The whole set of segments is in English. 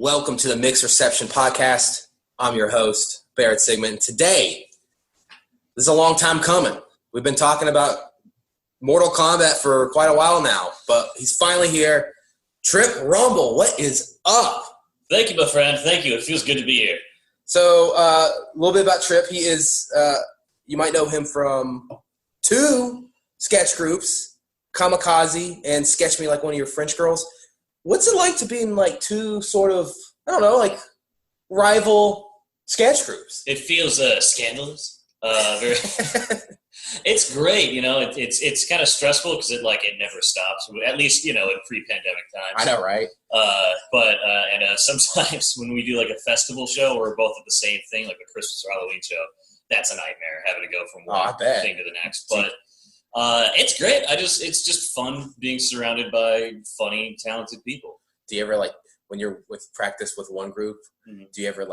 Welcome to the Mixed Reception Podcast. I'm your host, Barrett Sigmund. Today, this is a long time coming. We've been talking about Mortal Kombat for quite a while now, but he's finally here. Trip Rumble, what is up? Thank you, my friend. Thank you. It feels good to be here. So, a little bit about Trip. He is, you might know him from two sketch groups, ComicKaze and Sketch Me Like One of Your French Girls. What's it like to be in, like, two sort of, I don't know, like, rival sketch groups? It feels scandalous. Very. It's great, you know. It's kind of stressful because it never stops. At least, you know, in pre-pandemic times. I know, right? But sometimes when we do like a festival show or we're both at the same thing, like a Christmas or Halloween show, that's a nightmare having to go from one thing to the next. But it's great. It's just fun being surrounded by funny, talented people. Do you ever, like, when you're with practice with one group, do you ever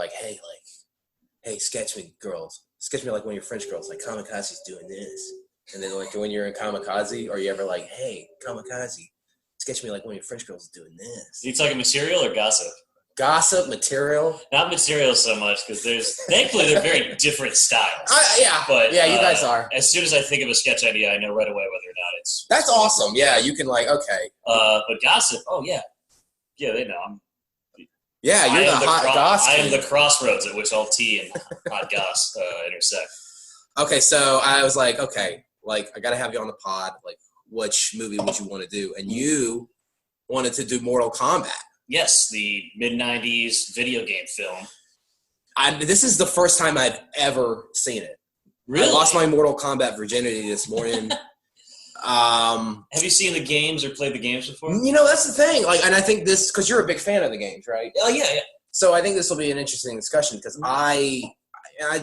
hey, sketch me girls, sketch me like one of your French girls, like ComicKaze's doing this, and then like when you're in ComicKaze, or you ever like, hey, ComicKaze, sketch me like one of your French girls doing this? Are you talking material or gossip? Gossip, material. Not material so much, because thankfully they're very different styles. But you guys are. As soon as I think of a sketch idea, I know right away whether or not it's. That's awesome. Yeah, you can okay. But gossip, yeah, they know. Yeah, you're the hot goss. I am the crossroads at which all tea and hot goss intersect. Okay, so I was like, okay, like I gotta have you on the pod. Like, which movie would you want to do? And you wanted to do Mortal Kombat. Yes, the mid-'90s video game film. This is the first time I've ever seen it. Really? I lost my Mortal Kombat virginity this morning. Have you seen the games or played the games before? You know, that's the thing. Like, and I think this, because you're a big fan of the games, right? Oh, yeah. So I think this will be an interesting discussion, because I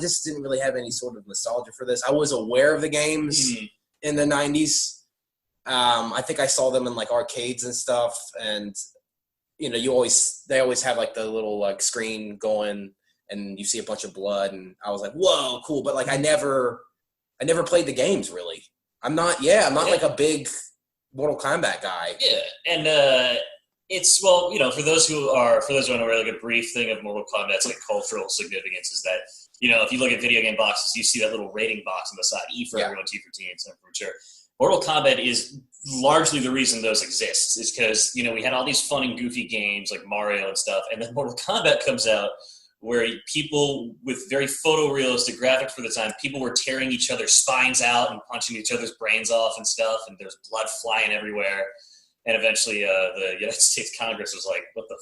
just didn't really have any sort of nostalgia for this. I was aware of the games in the 90s. I think I saw them in, like, arcades and stuff, and you know, they always have like the little like screen going, and you see a bunch of blood, and I was like, whoa, cool. But like, I never played the games really. I'm not like a big Mortal Kombat guy. Yeah, and it's, well, you know, for those who are aware, like a brief thing of Mortal Kombat's like cultural significance is that, you know, if you look at video game boxes, you see that little rating box on the side, E for everyone, T for teen, and for mature. Mortal Kombat is largely the reason those exist, is because, you know, we had all these fun and goofy games like Mario and stuff, and then Mortal Kombat comes out where people with very photorealistic graphics for the time, people were tearing each other's spines out and punching each other's brains off and stuff, and there's blood flying everywhere. And eventually the United States Congress was like, what the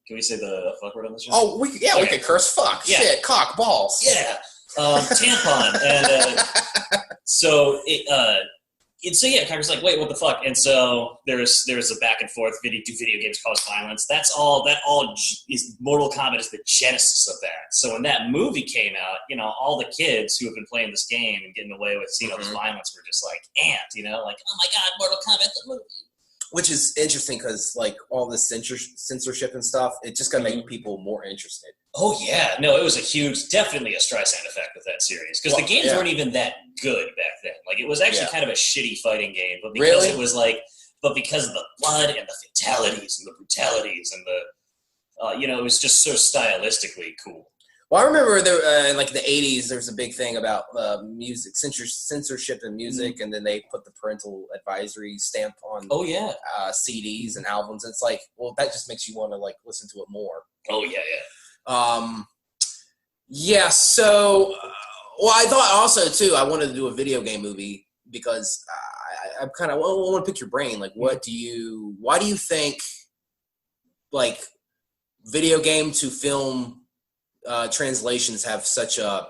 can we say the fuck word on this show? Oh, we could curse fuck, shit, cock, balls. Yeah. Tampon. And so Congress was like, wait, what the fuck? And so there's a back and forth. Do video games cause violence? That all is Mortal Kombat is the genesis of that. So when that movie came out, you know, all the kids who have been playing this game and getting away with seeing all this violence were just like amped, you know, like, oh my god, Mortal Kombat the movie. Which is interesting because, like, all this censorship and stuff, it's just going to make people more interested. Oh, yeah. No, it was definitely a Streisand effect with that series. Because the games weren't even that good back then. Like, it was actually kind of a shitty fighting game. But because it was like, because of the blood and the fatalities and the brutalities and the, you know, it was just so stylistically cool. Well, I remember there, in like the 80s, there was a big thing about music, censorship in music, and then they put the parental advisory stamp on CDs and albums. It's like, well, that just makes you want to like listen to it more. Oh, yeah. So, I thought also, too, I wanted to do a video game movie because I kind of want to pick your brain. Like, why do you think, like, video game to film translations have such a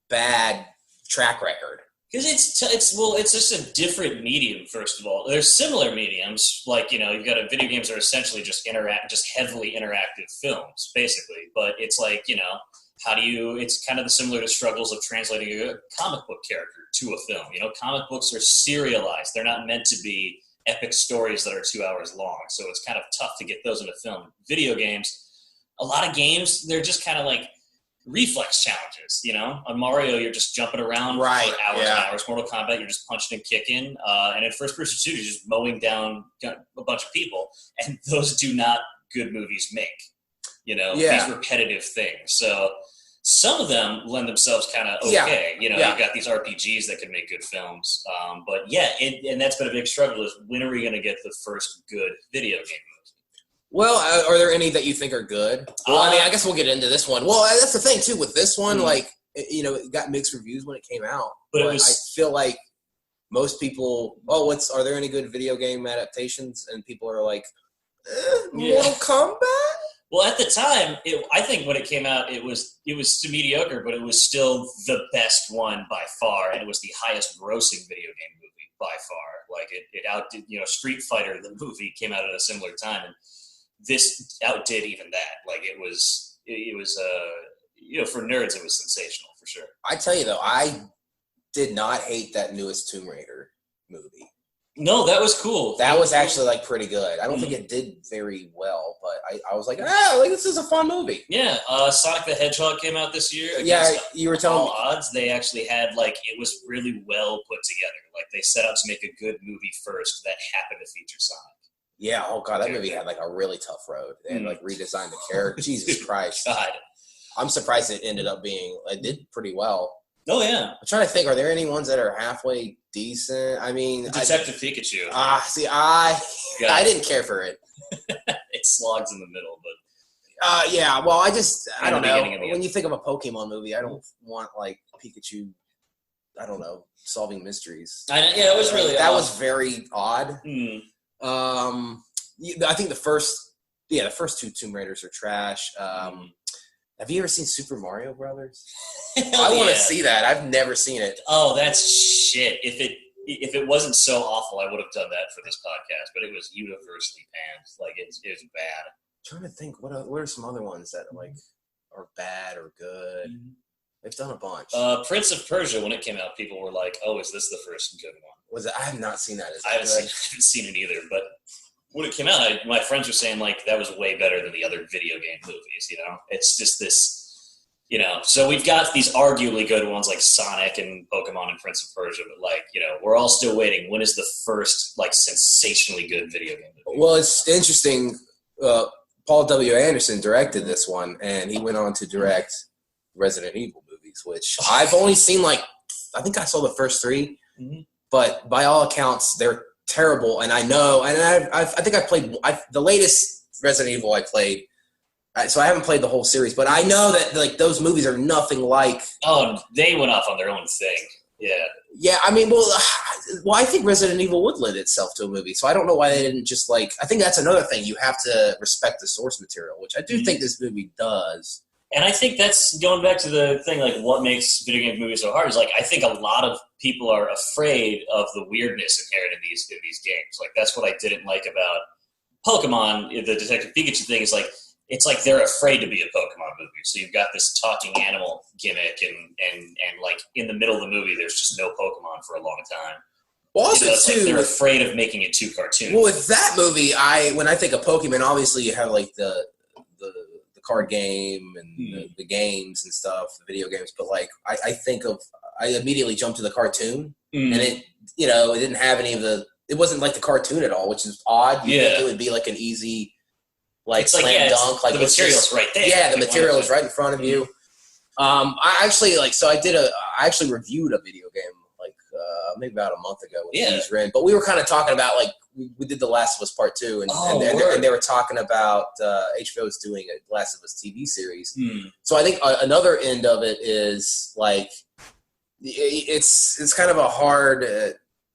bad track record? Because it's just a different medium. First of all, there's similar mediums, like, you know, you've got video games are essentially just heavily interactive films, basically. But it's like, you know, it's kind of similar to struggles of translating a comic book character to a film. You know, comic books are serialized; they're not meant to be epic stories that are 2 hours long. So it's kind of tough to get those into film. Video games. A lot of games, they're just kind of like reflex challenges, you know? On Mario, you're just jumping around for hours and hours. Mortal Kombat, you're just punching and kicking. And in first-person shooter, you're just mowing down a bunch of people. And those do not good movies make. these repetitive things. So some of them lend themselves kind of okay. You've got these RPGs that can make good films. But and that's been a big struggle is when are we going to get the first good video game movie? Well, are there any that you think are good? Well, I guess we'll get into this one. Well, that's the thing, too, with this one, it got mixed reviews when it came out. But I feel like most people, are there any good video game adaptations? And people are like, Mortal Kombat? Well, at the time, I think when it came out, it was mediocre, but it was still the best one by far, and it was the highest grossing video game movie by far. Like it outdid, Street Fighter, the movie came out at a similar time, and this outdid even that. Like it was for nerds, it was sensational for sure. I tell you though, I did not hate that newest Tomb Raider movie. No, that was cool. That was actually pretty good. I don't think it did very well, but I was like, this is a fun movie. Yeah, Sonic the Hedgehog came out this year. You were telling me. Odds, they actually had it was really well put together. Like they set out to make a good movie first that happened to feature Sonic. Yeah. Oh God, that movie had a really tough road. They had redesigned the character. Jesus Christ. God. I'm surprised it ended up being. It did pretty well. Oh yeah. I'm trying to think. Are there any ones that are halfway decent? I mean, Detective Pikachu. I didn't care for it. It slogs in the middle, but well, I don't know. When you think of a Pokemon movie, I don't want Pikachu. I don't know, solving mysteries. It was really that odd. was very odd. I think the first two Tomb Raiders are trash. Have you ever seen Super Mario Brothers? I want to see that. I've never seen it. Oh, that's shit. If it wasn't so awful, I would have done that for this podcast. But it was universally panned. It was bad. I'm trying to think. What are some other ones that are bad or good? Mm-hmm. They've done a bunch. Prince of Persia, when it came out, people were like, "Oh, is this the first good one?" I have not seen that. I haven't seen it either. But when it came out, my friends were saying that was way better than the other video game movies. It's just this. So we've got these arguably good ones like Sonic and Pokemon and Prince of Persia, but we're all still waiting. When is the first sensationally good video game movie? Well, it's interesting. Paul W. Anderson directed this one, and he went on to direct Resident Evil movies, which I've only seen I think I saw the first 3, but by all accounts they're terrible. And I know, and I think I played the latest Resident Evil I played. So I haven't played the whole series, but I know that those movies are nothing like. Oh, they went off on their own thing. Yeah. Yeah, I mean, I think Resident Evil would lend itself to a movie, so I don't know why they didn't just I think that's another thing. You have to respect the source material, which I do think this movie does. And I think that's going back to the thing, what makes video game movies so hard is I think a lot of people are afraid of the weirdness inherent in these games. That's what I didn't like about Pokemon. The Detective Pikachu thing is it's they're afraid to be a Pokemon movie. So you've got this talking animal gimmick, and in the middle of the movie, there's just no Pokemon for a long time. Well, also too, they're afraid of making it too cartoony. Well, with that movie, when I think of Pokemon, obviously you have the card game and the games and stuff, the video games. But I immediately jump to the cartoon, and it didn't have any of it wasn't like the cartoon at all, which is odd. You think it would be an easy. Slam dunk, the material's right there. Yeah, the material is right in front of you. I actually I actually reviewed a video game maybe about a month ago with Steve Wren, but we were kind of talking about we did The Last of Us Part 2, and they were talking about HBO is doing a Last of Us TV series. So I think another end of it is it's kind of a hard.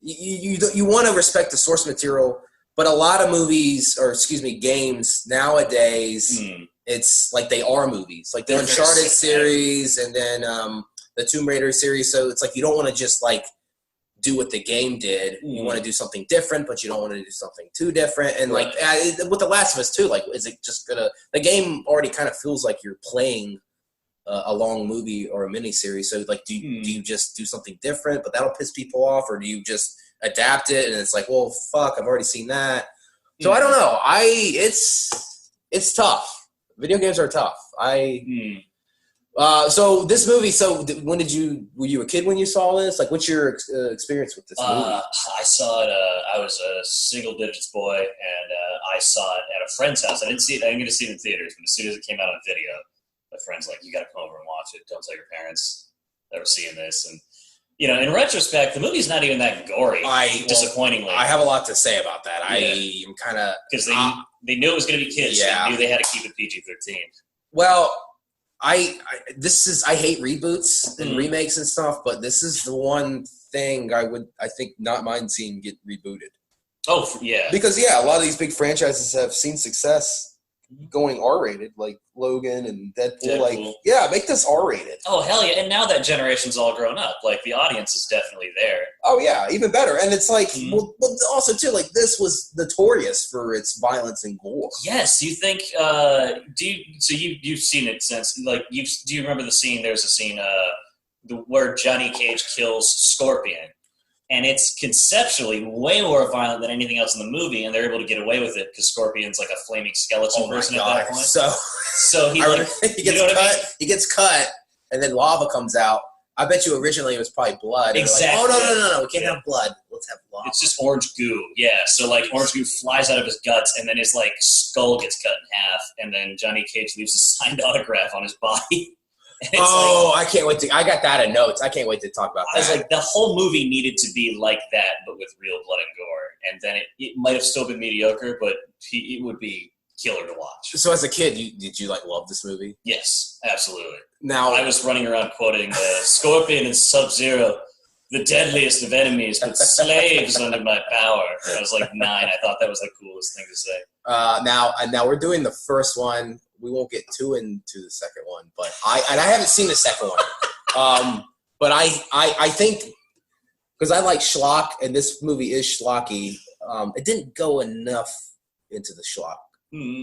You want to respect the source material. But a lot of games nowadays, it's they are movies. The Uncharted series and then the Tomb Raider series. So it's you don't want to just do what the game did. You want to do something different, but you don't want to do something too different. And with The Last of Us too, is it just the game already kind of feels like you're playing a long movie or a miniseries. So do you just do something different, but that'll piss people off, or do you just adapt it, and it's well, fuck, I've already seen that. So I don't know. It's tough. Video games are tough. So this movie. So when were you a kid when you saw this? What's your experience with this movie? I saw it. I was a single digits boy, and I saw it at a friend's house. I didn't get to see it in theaters, but as soon as it came out on video, my friend's like, "You got to come over and watch it. Don't tell your parents that we're seeing this." And in retrospect, the movie's not even that gory. Disappointingly, I have a lot to say about that. Yeah. I am kind of because they knew it was going to be kids. Yeah. They knew they had to keep it PG-13. Well, I hate reboots and remakes and stuff, but this is the one thing I think not mind seeing get rebooted. Oh yeah, because a lot of these big franchises have seen success going R-rated, like Logan and Deadpool. Like, make this R-rated. Oh hell yeah! And now that generation's all grown up, like the audience is definitely there. Oh yeah, even better. And it's like, well, also too, like this was notorious for its violence and gore. Yes, you think? You've seen it since? Like, do you remember the scene? There's a scene where Johnny Cage kills Scorpion. And it's conceppely way more violent than anything else in the movie, and they're able to get away with it because Scorpion's like a flaming skeleton person at that point. So he gets cut, and then lava comes out. I bet you originally it was probably blood. Exactly. Like, no, we can't have blood. Let's have lava. It's just orange goo. Yeah. So like orange goo flies out of his guts, and then his like skull gets cut in half, and then Johnny Cage leaves a signed autograph on his body. I can't wait to. I got that in notes. I can't wait to talk about that. I was like, the whole movie needed to be like that, but with real blood and gore. And then it might have still been mediocre, but it would be killer to watch. So as a kid, did you like love this movie? Yes, absolutely. Now I was running around quoting Scorpion and Sub-Zero, the deadliest of enemies, but slaves under my power. I was like 9. I thought that was the coolest thing to say. Now we're doing the first one. We won't get too into the second one, but I haven't seen the second one. But I think because I like schlock, and this movie is schlocky. It didn't go enough into the schlock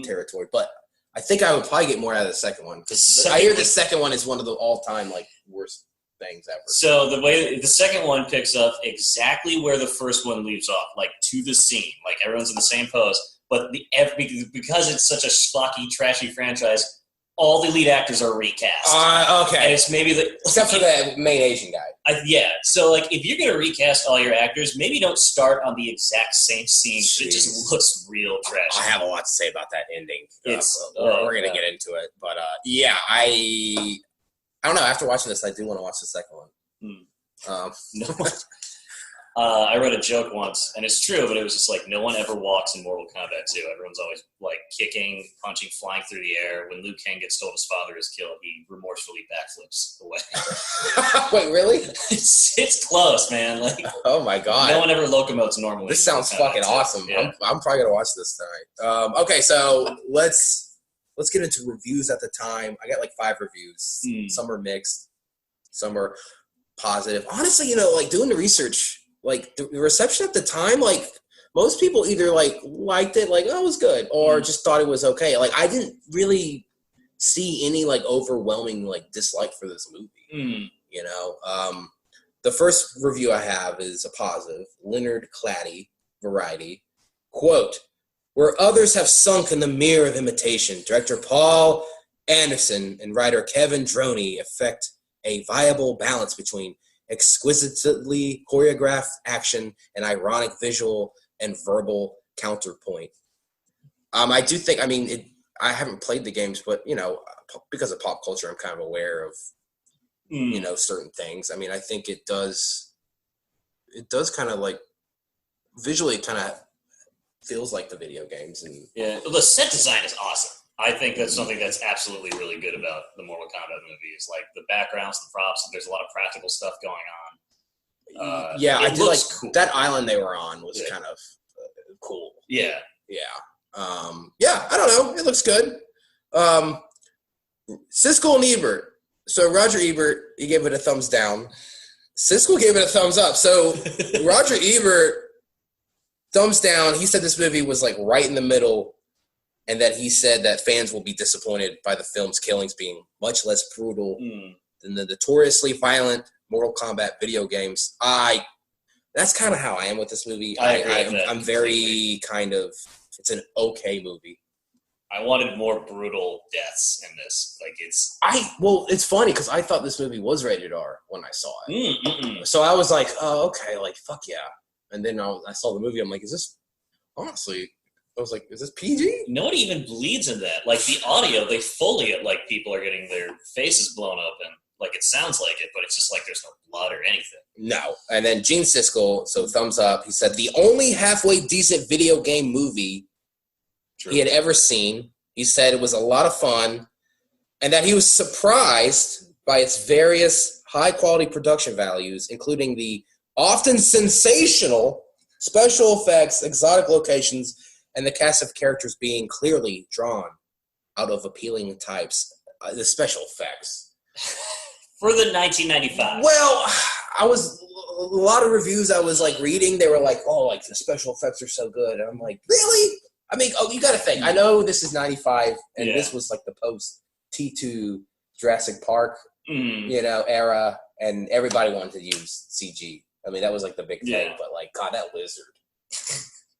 territory, but I think I would probably get more out of the second one because I hear the second one is one of the all-time like worst things ever. So the second one picks up exactly where the first one leaves off, like to the scene, like everyone's in the same pose. But because it's such a schlocky, trashy franchise, all the lead actors are recast. Okay. And it's maybe except for the main Asian guy. So like if you're gonna recast all your actors, maybe don't start on the exact same scene. Jeez. It just looks real trashy. I have a lot to say about that ending. We're gonna get into it, but I don't know. After watching this, I do want to watch the second one. No. I read a joke once, and it's true, but it was just like no one ever walks in Mortal Kombat 2. Everyone's always like kicking, punching, flying through the air. When Liu Kang gets told his father is killed, he remorsefully backflips away. Wait, really? It's close, man. Like, oh my god, no one ever locomotes normally. This sounds fucking awesome. Yeah. I'm probably gonna watch this tonight. Okay, so let's get into reviews at the time. I got like 5 reviews. Some are mixed, some are positive. Honestly, like doing the research. Like, the reception at the time, like, most people either, like, liked it, like, oh, it was good, or just thought it was okay. Like, I didn't really see any, like, overwhelming, like, dislike for this movie, The first review I have is a positive. Leonard Claddy, Variety. Quote, where others have sunk in the mirror of imitation, director Paul Anderson and writer Kevin Droney effect a viable balance between exquisitely choreographed action and ironic visual and verbal counterpoint. I do think, I haven't played the games, but, because of pop culture, I'm kind of aware of, certain things. I think it does kind of like, visually kind of feels like the video games. And yeah, the set design is awesome. I think that's something that's absolutely really good about the Mortal Kombat movie is like the backgrounds, the props. There's a lot of practical stuff going on. I did like cool. That island they were on was kind of cool. Yeah. I don't know. It looks good. Siskel and Ebert. So Roger Ebert, he gave it a thumbs down. Siskel gave it a thumbs up. So Roger Ebert, thumbs down. He said this movie was like right in the middle. And that he said that fans will be disappointed by the film's killings being much less brutal than the notoriously violent Mortal Kombat video games. That's kind of how I am with this movie. I'm very kind of, it's an okay movie. I wanted more brutal deaths in this. Like it's funny because I thought this movie was rated R when I saw it. So I was like, oh, okay, like, fuck yeah. And then I saw the movie. I'm like, is this, honestly, I was like, is this PG? Nobody even bleeds in that. Like, the audio, they Foley it like people are getting their faces blown up, and like it sounds like it, but it's just like there's no blood or anything. No. And then Gene Siskel, so thumbs up, he said the only halfway decent video game movie he had ever seen. He said it was a lot of fun, and that he was surprised by its various high-quality production values, including the often sensational special effects, exotic locations, and the cast of characters being clearly drawn out of appealing types. The special effects. For the 1995. Well, a lot of reviews I was like reading, they were like, oh, like the special effects are so good. And I'm like, really? I mean, you got to think. I know this is 95, and this was like the post T2 Jurassic Park, era, and everybody wanted to use CG. I mean, that was like the big thing, but like, God, that lizard.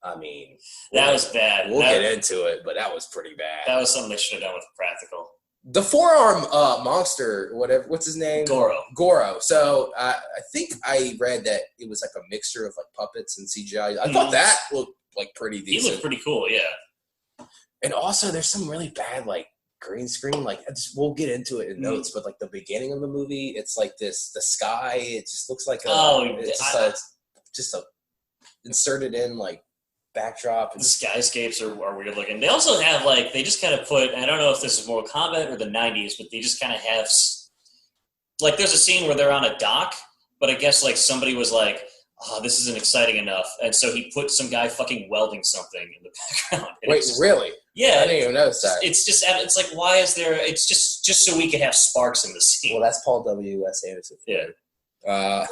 I mean, that was bad. We'll get into it, but that was pretty bad. That was something they should have done with practical. The forearm monster, whatever, what's his name? Goro. So I think I read that it was like a mixture of like puppets and CGI. I thought that looked like pretty decent. He looked pretty cool, yeah. And also, there's some really bad like green screen. Like, we'll get into it in notes, but like the beginning of the movie, it's like the sky. It just looks like it's just a inserted in like backdrop. The skyscapes are weird looking. They also have like, they just kind of put, I don't know if this is Mortal Kombat or the 90s, but they just kind of have, like, there's a scene where they're on a dock, but I guess like somebody was like, oh, this isn't exciting enough, and so he put some guy fucking welding something in the background. Wait, really? Yeah. I didn't even notice that. It's like, why is there, it's just so we can have sparks in the scene. Well, that's Paul W.S. Anderson. Yeah.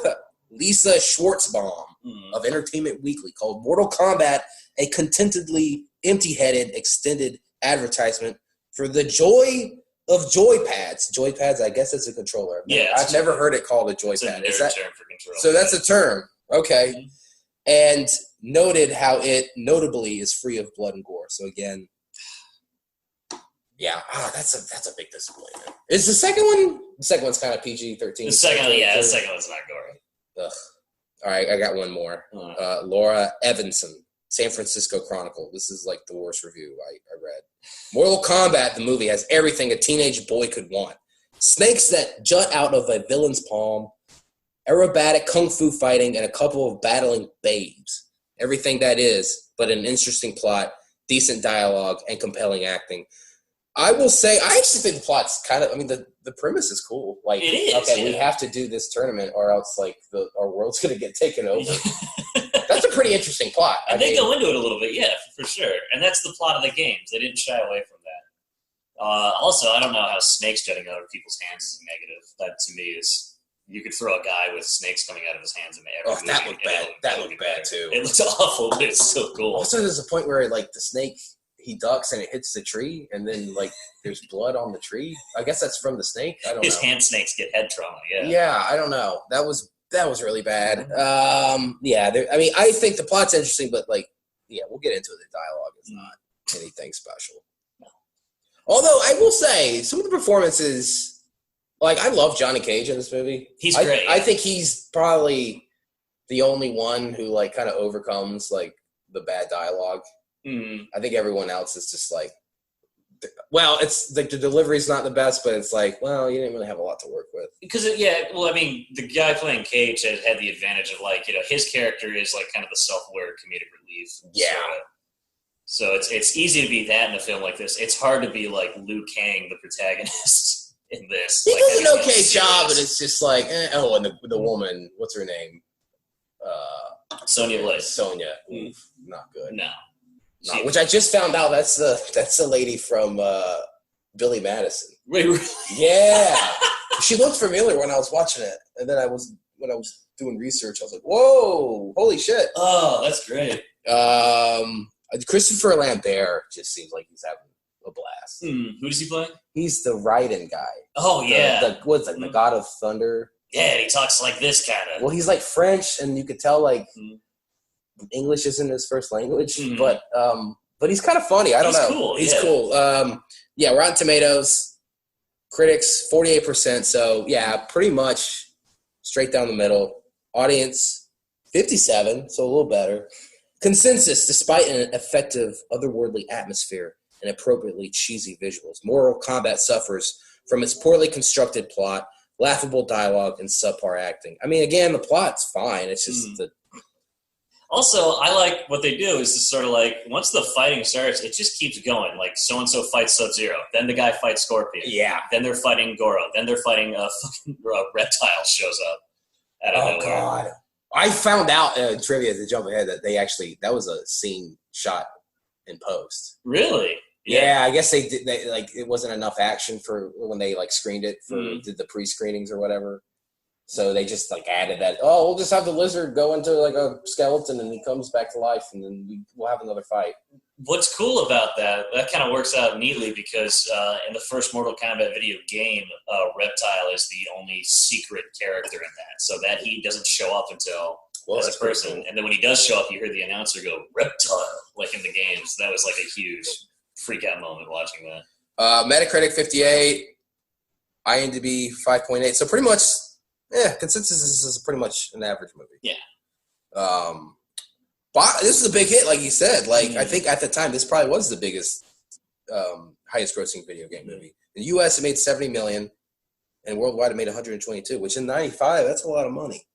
Lisa Schwartzbaum of Entertainment Weekly called Mortal Kombat a contentedly empty-headed extended advertisement for the joy of joypads. Joypads, I guess it's a controller. I've never heard it called a joypad. Is that a term for controller? So that's a term. Okay. Mm-hmm. And noted how it notably is free of blood and gore. So again, that's a big disappointment. Is the second one? The second one's kind of PG-13. The second one's not gory. Ugh. All right, I got one more. Laura Evanson, San Francisco Chronicle. This is like the worst review I read. Mortal Kombat, the movie, has everything a teenage boy could want. Snakes that jut out of a villain's palm, aerobatic kung fu fighting, and a couple of battling babes. Everything that is, but an interesting plot, decent dialogue, and compelling acting. I will say, I actually think the plot's kind of, I mean, the premise is cool. Like, it is. Okay, we have to do this tournament or else, like, our world's going to get taken over. That's a pretty interesting plot. And they go into it a little bit, yeah, for sure. And that's the plot of the games. They didn't shy away from that. Also, I don't know how snakes jutting out of people's hands is a negative. That, to me, is, you could throw a guy with snakes coming out of his hands and that looked bad. That looked bad, too. It looks awful, but it's still cool. Also, there's a point where, like, the snake, he ducks and it hits the tree, and then, like, there's blood on the tree. I guess that's from the snake. I don't know. His hand snakes get head trauma, yeah. Yeah, I don't know. That was really bad. I mean, I think the plot's interesting, but, like, we'll get into it. The dialogue is not anything special. No. Although, I will say, some of the performances, like, I love Johnny Cage in this movie. He's great. I think he's probably the only one who, like, kind of overcomes, like, the bad dialogue. I think everyone else is just like, well, it's like the delivery's not the best, but it's like, well, you didn't really have a lot to work with. Because, I mean, the guy playing Cage had the advantage of, like, his character is, like, kind of the self-aware comedic relief. Yeah. So it's easy to be that in a film like this. It's hard to be, like, Liu Kang, the protagonist, in this. He does an okay job, but it's just like, and the woman, what's her name? Sonya Blade. Sonya. Oof, not good. No. Which I just found out that's the lady from Billy Madison. Wait, really? Yeah. She looked familiar when I was watching it. And then when I was doing research, I was like, whoa, holy shit. Oh, that's great. Christopher Lambert just seems like he's having a blast. Who does he play? He's the Raiden guy. Oh, yeah. The God of Thunder. Yeah, and he talks like this kind of. Well, he's like French, and you could tell, like, English isn't his first language, but he's kind of funny. I don't know. Cool. He's cool. Rotten Tomatoes, critics 48%. So pretty much straight down the middle. Audience 57, so a little better. Consensus, despite an effective otherworldly atmosphere and appropriately cheesy visuals, Mortal Kombat suffers from its poorly constructed plot, laughable dialogue, and subpar acting. I mean, again, the plot's fine. It's just the... Also, I like what they do is just sort of like, once the fighting starts, it just keeps going. Like, so-and-so fights Sub-Zero. Then the guy fights Scorpion. Yeah. Then they're fighting Goro. Then they're fighting a fucking reptile shows up out of nowhere. God. I found out in trivia, to jump ahead, that that was a scene shot in post. Really? Yeah, I guess they did. It wasn't enough action for when they screened it did the pre-screenings or whatever. So they just added that. Oh, we'll just have the lizard go into a skeleton and he comes back to life, and then we'll have another fight. What's cool about that kind of works out neatly because in the first Mortal Kombat video game, Reptile is the only secret character in that, so that he doesn't show up until as a person. Cool. And then when he does show up, you hear the announcer go, Reptile, like in the game. So that was a huge freak-out moment watching that. Metacritic 58, IMDb 5.8. So pretty much, consensus is pretty much an average movie. Yeah. But this is a big hit, like you said. I think at the time, this probably was the biggest, highest-grossing video game movie. In the U.S., it made $70 million, and worldwide it made $122, which in '95, that's a lot of money.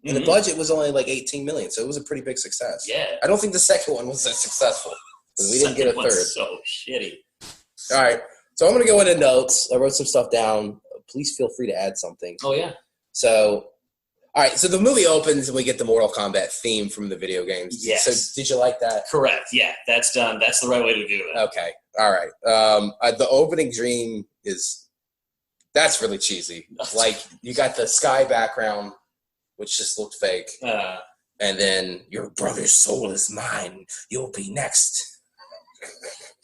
And the budget was only $18 million, so it was a pretty big success. Yeah. I don't think the second one was that successful. We didn't get a third. So shitty. All right. So I'm going to go into notes. I wrote some stuff down. Please feel free to add something. Oh, yeah. So, all right. So the movie opens and we get the Mortal Kombat theme from the video games. Yes. So did you like that? Correct. Yeah. That's done. That's the right way to do it. Okay. All right. The opening dream that's really cheesy. You got the sky background, which just looked fake. And then your brother's soul is mine. You'll be next.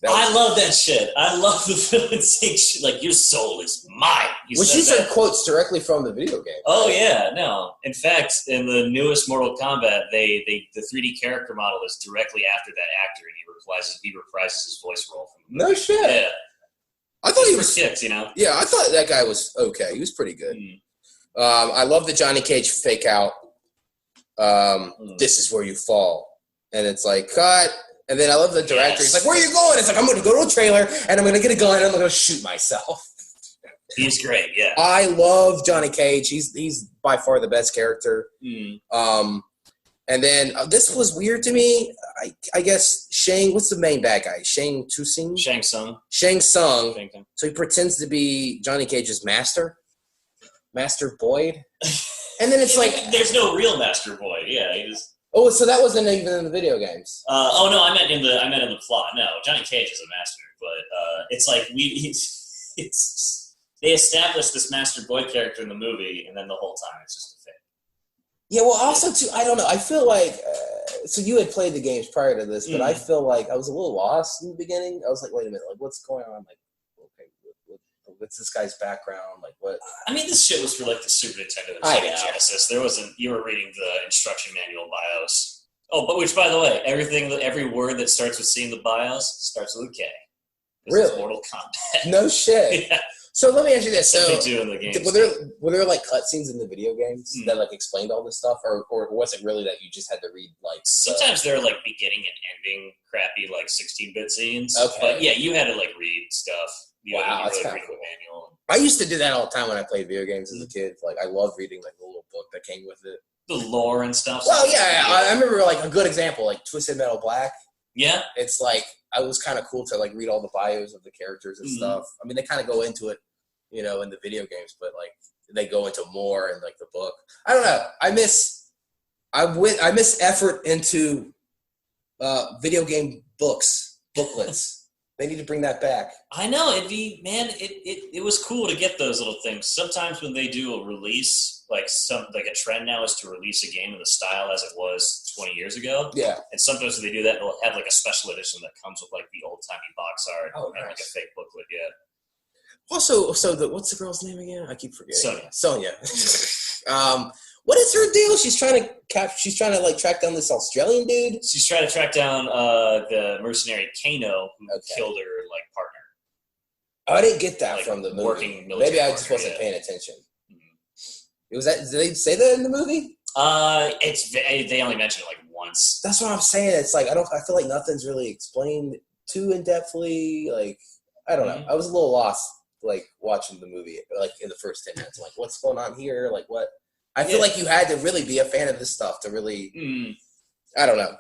I love that shit. I love the villain saying shit like, your soul is mine. Which these are quotes directly from the video game. Oh, yeah. No. In fact, in the newest Mortal Kombat, the 3D character model is directly after that actor, and he reprises his voice role. No shit. Yeah. I thought he was... kicks, you know? Yeah, I thought that guy was okay. He was pretty good. I love the Johnny Cage fake out. This is where you fall. And it's cut. And then I love the director. He's like, where are you going? It's I'm going to go to a trailer, and I'm going to get a gun, and I'm going to shoot myself. He's great, yeah. I love Johnny Cage. He's by far the best character. And then this was weird to me. I guess Shang, what's the main bad guy? Shang Tsung? Shang Tsung. Shang Tsung. So he pretends to be Johnny Cage's master. Master Boyd. And then it's there's no real Master Boyd. Yeah, he just... Oh, so that wasn't even in the video games. Oh no, I meant in the plot. No, Johnny Cage is a master, but it's they established this Master Boyd character in the movie, and then the whole time it's just a fake. Yeah, well, also too, I don't know. I feel so you had played the games prior to this, but I feel like I was a little lost in the beginning. I was like, wait a minute, what's going on? What's this guy's background? What? I mean, this shit was for the Super Nintendo and Genesis. There wasn't. You were reading the instruction manual BIOS. Oh, but which, by the way, every word that starts with C in the BIOS starts with a K. This is Mortal Kombat. No shit. Yeah. So let me ask you this: they do in the games. Were there cutscenes in the video games that explained all this stuff, or was it really that you just had to read Sometimes they're beginning and ending crappy 16-bit scenes. Okay. But yeah, you had to read stuff. Wow, that's kind of cool. Manual. I used to do that all the time when I played video games as a kid. I love reading the little book that came with it. The lore and stuff. Well, yeah, I remember a good example, Twisted Metal Black. Yeah. It's I was kind of cool to read all the bios of the characters and stuff. I mean, they kind of go into it, in the video games, but they go into more in the book. I don't know. I miss effort into video game booklets. They need to bring that back. I know. It was cool to get those little things. Sometimes when they do a release, a trend now is to release a game in the style as it was 20 years ago. Yeah. And sometimes when they do that, they'll have a special edition that comes with the old-timey box art and a fake booklet, yeah. Also, what's the girl's name again? I keep forgetting. Sonya. What is her deal? She's trying to track down this Australian dude. She's trying to track down the mercenary Kano who killed her partner. Oh, I didn't get that from the movie. Maybe I just wasn't paying attention. It was that. Did they say that in the movie? They only mentioned it once. That's what I'm saying. It's like I feel like nothing's really explained too in depthly. Like I don't know. I was a little lost like watching the movie like in the first 10 minutes. Like what's going on here? Like what? I feel like you had to really be a fan of this stuff to really. I don't know.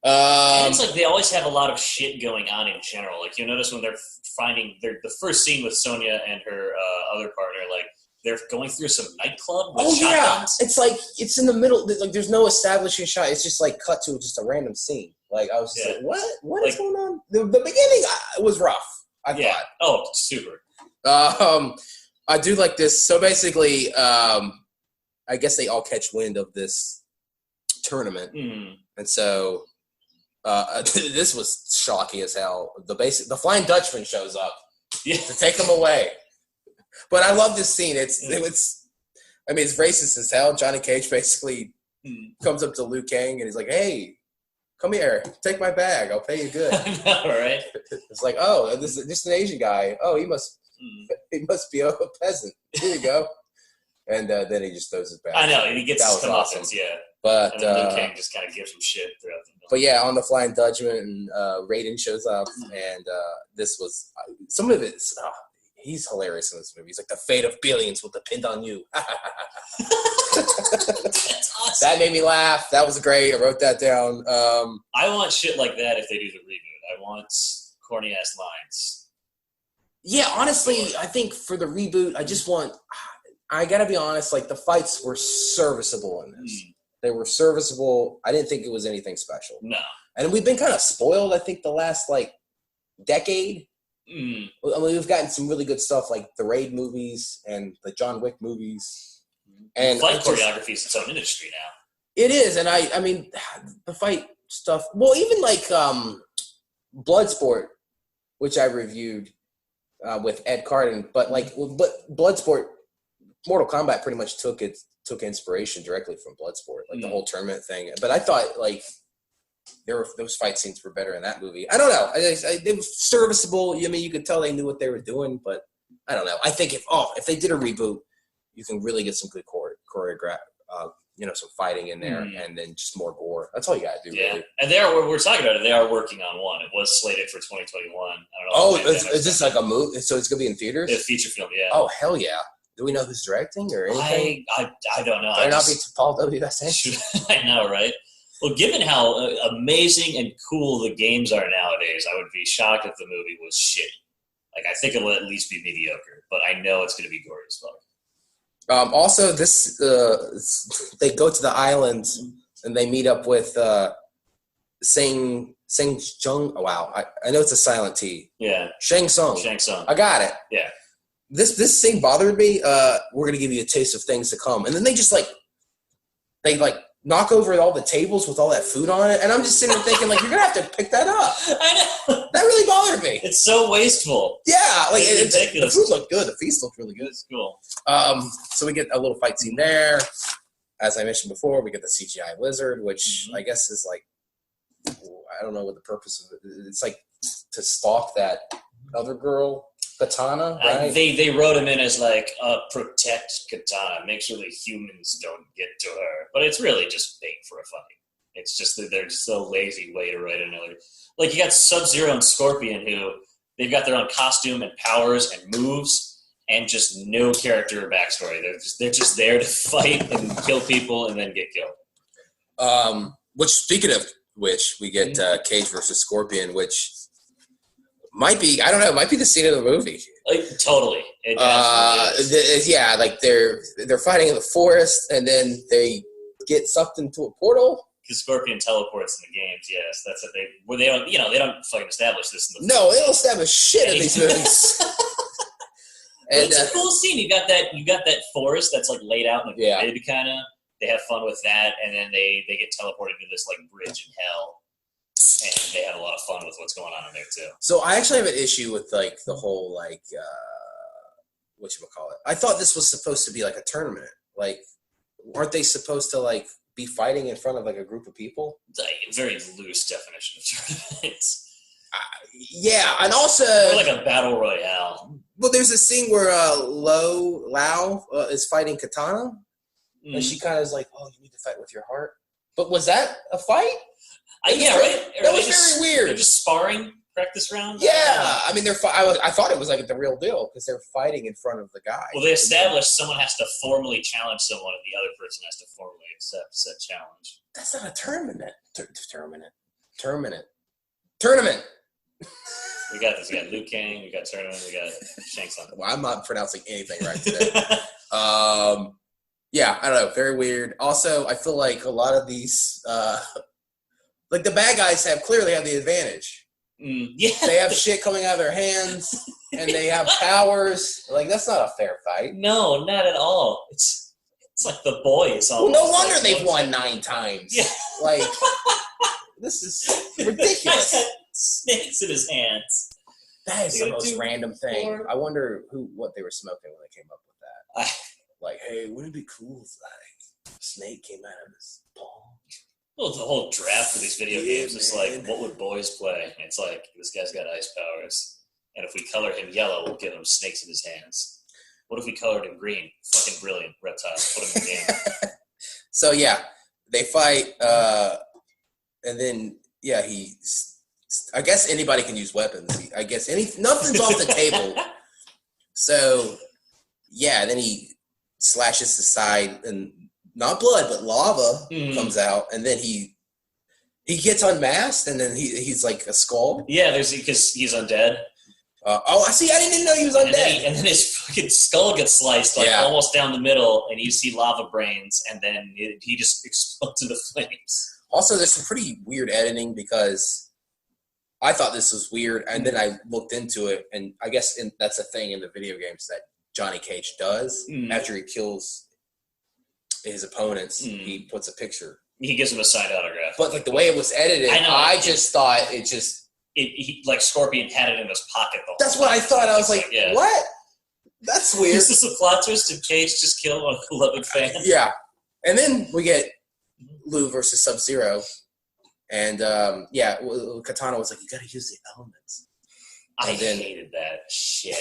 And it's like they always have a lot of shit going on in general. Like you notice when they're finding the first scene with Sonya and her other partner, like they're going through some nightclub with shotguns. It's like it's in the middle. Like there's no establishing shot. It's just like cut to just a random scene. Like I was just like, what is going on? The beginning was rough. I thought. Oh, super. I do like this. So basically, I guess they all catch wind of this tournament, and so this was shocking as hell. The Flying Dutchman shows up to take them away. But I love this scene. It's racist as hell. Johnny Cage basically comes up to Liu Kang and he's like, "Hey, come here, take my bag. I'll pay you good." I know, right? It's like, oh, this is just an Asian guy. Oh, he must be a peasant. Here you go. And then he just throws his bag. I know, and he gets his comeuppance, awesome. yeah. But and then Liu Kang just kind of gives him shit throughout the film. But yeah, on the Flying Dutchman, and Raiden shows up, and this was some of it. He's hilarious in this movie. He's like, the fate of billions will depend on you. That's awesome. That made me laugh. That was great. I wrote that down. I want shit like that if they do the reboot. I want corny ass lines. Yeah, honestly, I think for the reboot, I gotta be honest, like the fights were serviceable in this. They were serviceable. I didn't think it was anything special. No. And we've been kind of spoiled, I think, the last decade. I mean, we've gotten some really good stuff like the Raid movies and the John Wick movies. And fight choreography is its own industry now. It is, and I mean, the fight stuff. Well, even like Bloodsport, which I reviewed with Ed Carden, but Bloodsport, Mortal Kombat pretty much took inspiration directly from Bloodsport, like the whole tournament thing. But I thought like those fight scenes were better in that movie. I don't know. It was serviceable. I mean, you could tell they knew what they were doing, but I don't know. I think if they did a reboot, you can really get some good choreograph, some fighting in there, and then just more gore. That's all you gotta do. Yeah, really. And we're talking about it. They are working on one. It was slated for 2021. I don't know. Is this like a movie? So it's gonna be in theaters? A feature film, yeah. Oh hell yeah! Do we know who's directing or anything? I don't know. Better not be Paul W.S. Anderson. I know, right? Well, given how amazing and cool the games are nowadays, I would be shocked if the movie was shitty. Like, I think it'll at least be mediocre, but I know it's going to be gory as fuck. Also, this they go to the island and they meet up with Shang Tsung. Oh, wow, I know it's a silent T. Yeah. Shang Tsung. I got it. Yeah. This thing bothered me. We're gonna give you a taste of things to come, and then they just knock over all the tables with all that food on it, and I'm just sitting there thinking like, you're gonna have to pick that up. I know. That really bothered me. It's so wasteful. Yeah, like it's ridiculous. The food looked good. The feast looked really good. It's cool. So we get a little fight scene there. As I mentioned before, we get the CGI lizard, which I guess is like, I don't know what the purpose of it. It's like to stalk that other girl, Katana, right? They wrote him in as like protect Katana, make sure the humans don't get to her. But it's really just bait for a fight. It's just that they're just a lazy way to write another. Like you got Sub-Zero and Scorpion, who they've got their own costume and powers and moves, and just no character or backstory. They're just there to fight and kill people and then get killed. Which, speaking of which, we get Cage versus Scorpion, which might be, I don't know, it might be the scene of the movie. Like, totally. Yeah, like they're fighting in the forest, and then they get sucked into a portal. Because Scorpion teleports in the games, yes. That's what they don't fucking establish this in the No, they don't establish shit in these movies. And it's a cool scene. You got that forest that's like laid out in the grid, kind of. They have fun with that, and then they get teleported to this like bridge in hell, and they have a lot of fun with what's going on in there too. So I actually have an issue with like the whole like whatchamacallit. I thought this was supposed to be like a tournament. Like, aren't they supposed to like be fighting in front of like a group of people? It's like a very loose definition of tournaments. Yeah, and also more like a battle royale. Well, there's a scene where Lao is fighting Katana, and she kind of is like, "Oh, you need to fight with your heart." But was that a fight? Yeah, right. That was very weird. They're just sparring practice round. Yeah, I mean, I thought it was like the real deal because they're fighting in front of the guy. Well, they established someone has to formally challenge someone, and the other person has to formally accept said challenge. That's not a tournament. Tournament. We got this. We got Liu Kang. We got tournament. We got Shang Tsung. Well, I'm not pronouncing anything right today. Yeah, I don't know. Very weird. Also, I feel like a lot of these, like the bad guys clearly have the advantage. Yeah. They have shit coming out of their hands, and they have powers. Like, that's not a fair fight. No, not at all. It's like the boys. Well, no wonder they've won 9 times. Yeah. Like, this is ridiculous. He's got snakes in his hands. That is the most random thing. I wonder what they were smoking when they came up with that. Like, hey, wouldn't it be cool if like a snake came out of his palm? Well, the whole draft for these video games is like, what would boys play? And it's like, this guy's got ice powers, and if we color him yellow, we'll give him snakes in his hands. What if we colored him green? Fucking brilliant. Reptiles. Put him in the game. So, yeah, they fight, and then, yeah, I guess anybody can use weapons. I guess nothing's off the table. So, yeah, then he slashes the side, and not blood, but lava comes out, and then he gets unmasked, and then he's like a skull. Yeah, because he's undead. I see. I didn't know he was undead. And then his fucking skull gets sliced almost down the middle, and you see lava brains, and then he just explodes into flames. Also, there's some pretty weird editing because I thought this was weird, and then I looked into it, and I guess that's a thing in the video games that Johnny Cage does. After he kills his opponents, he puts a picture. He gives him a signed autograph. But like the way it was edited, I just thought it just... He like Scorpion had it in his pocket. That's what I thought. I was like, what? That's weird. Is this a plot twist? Did Cage just kill one beloved fan? Yeah. And then we get Liu versus Sub-Zero. And, Katana was like, you gotta use the elements. I hated that shit.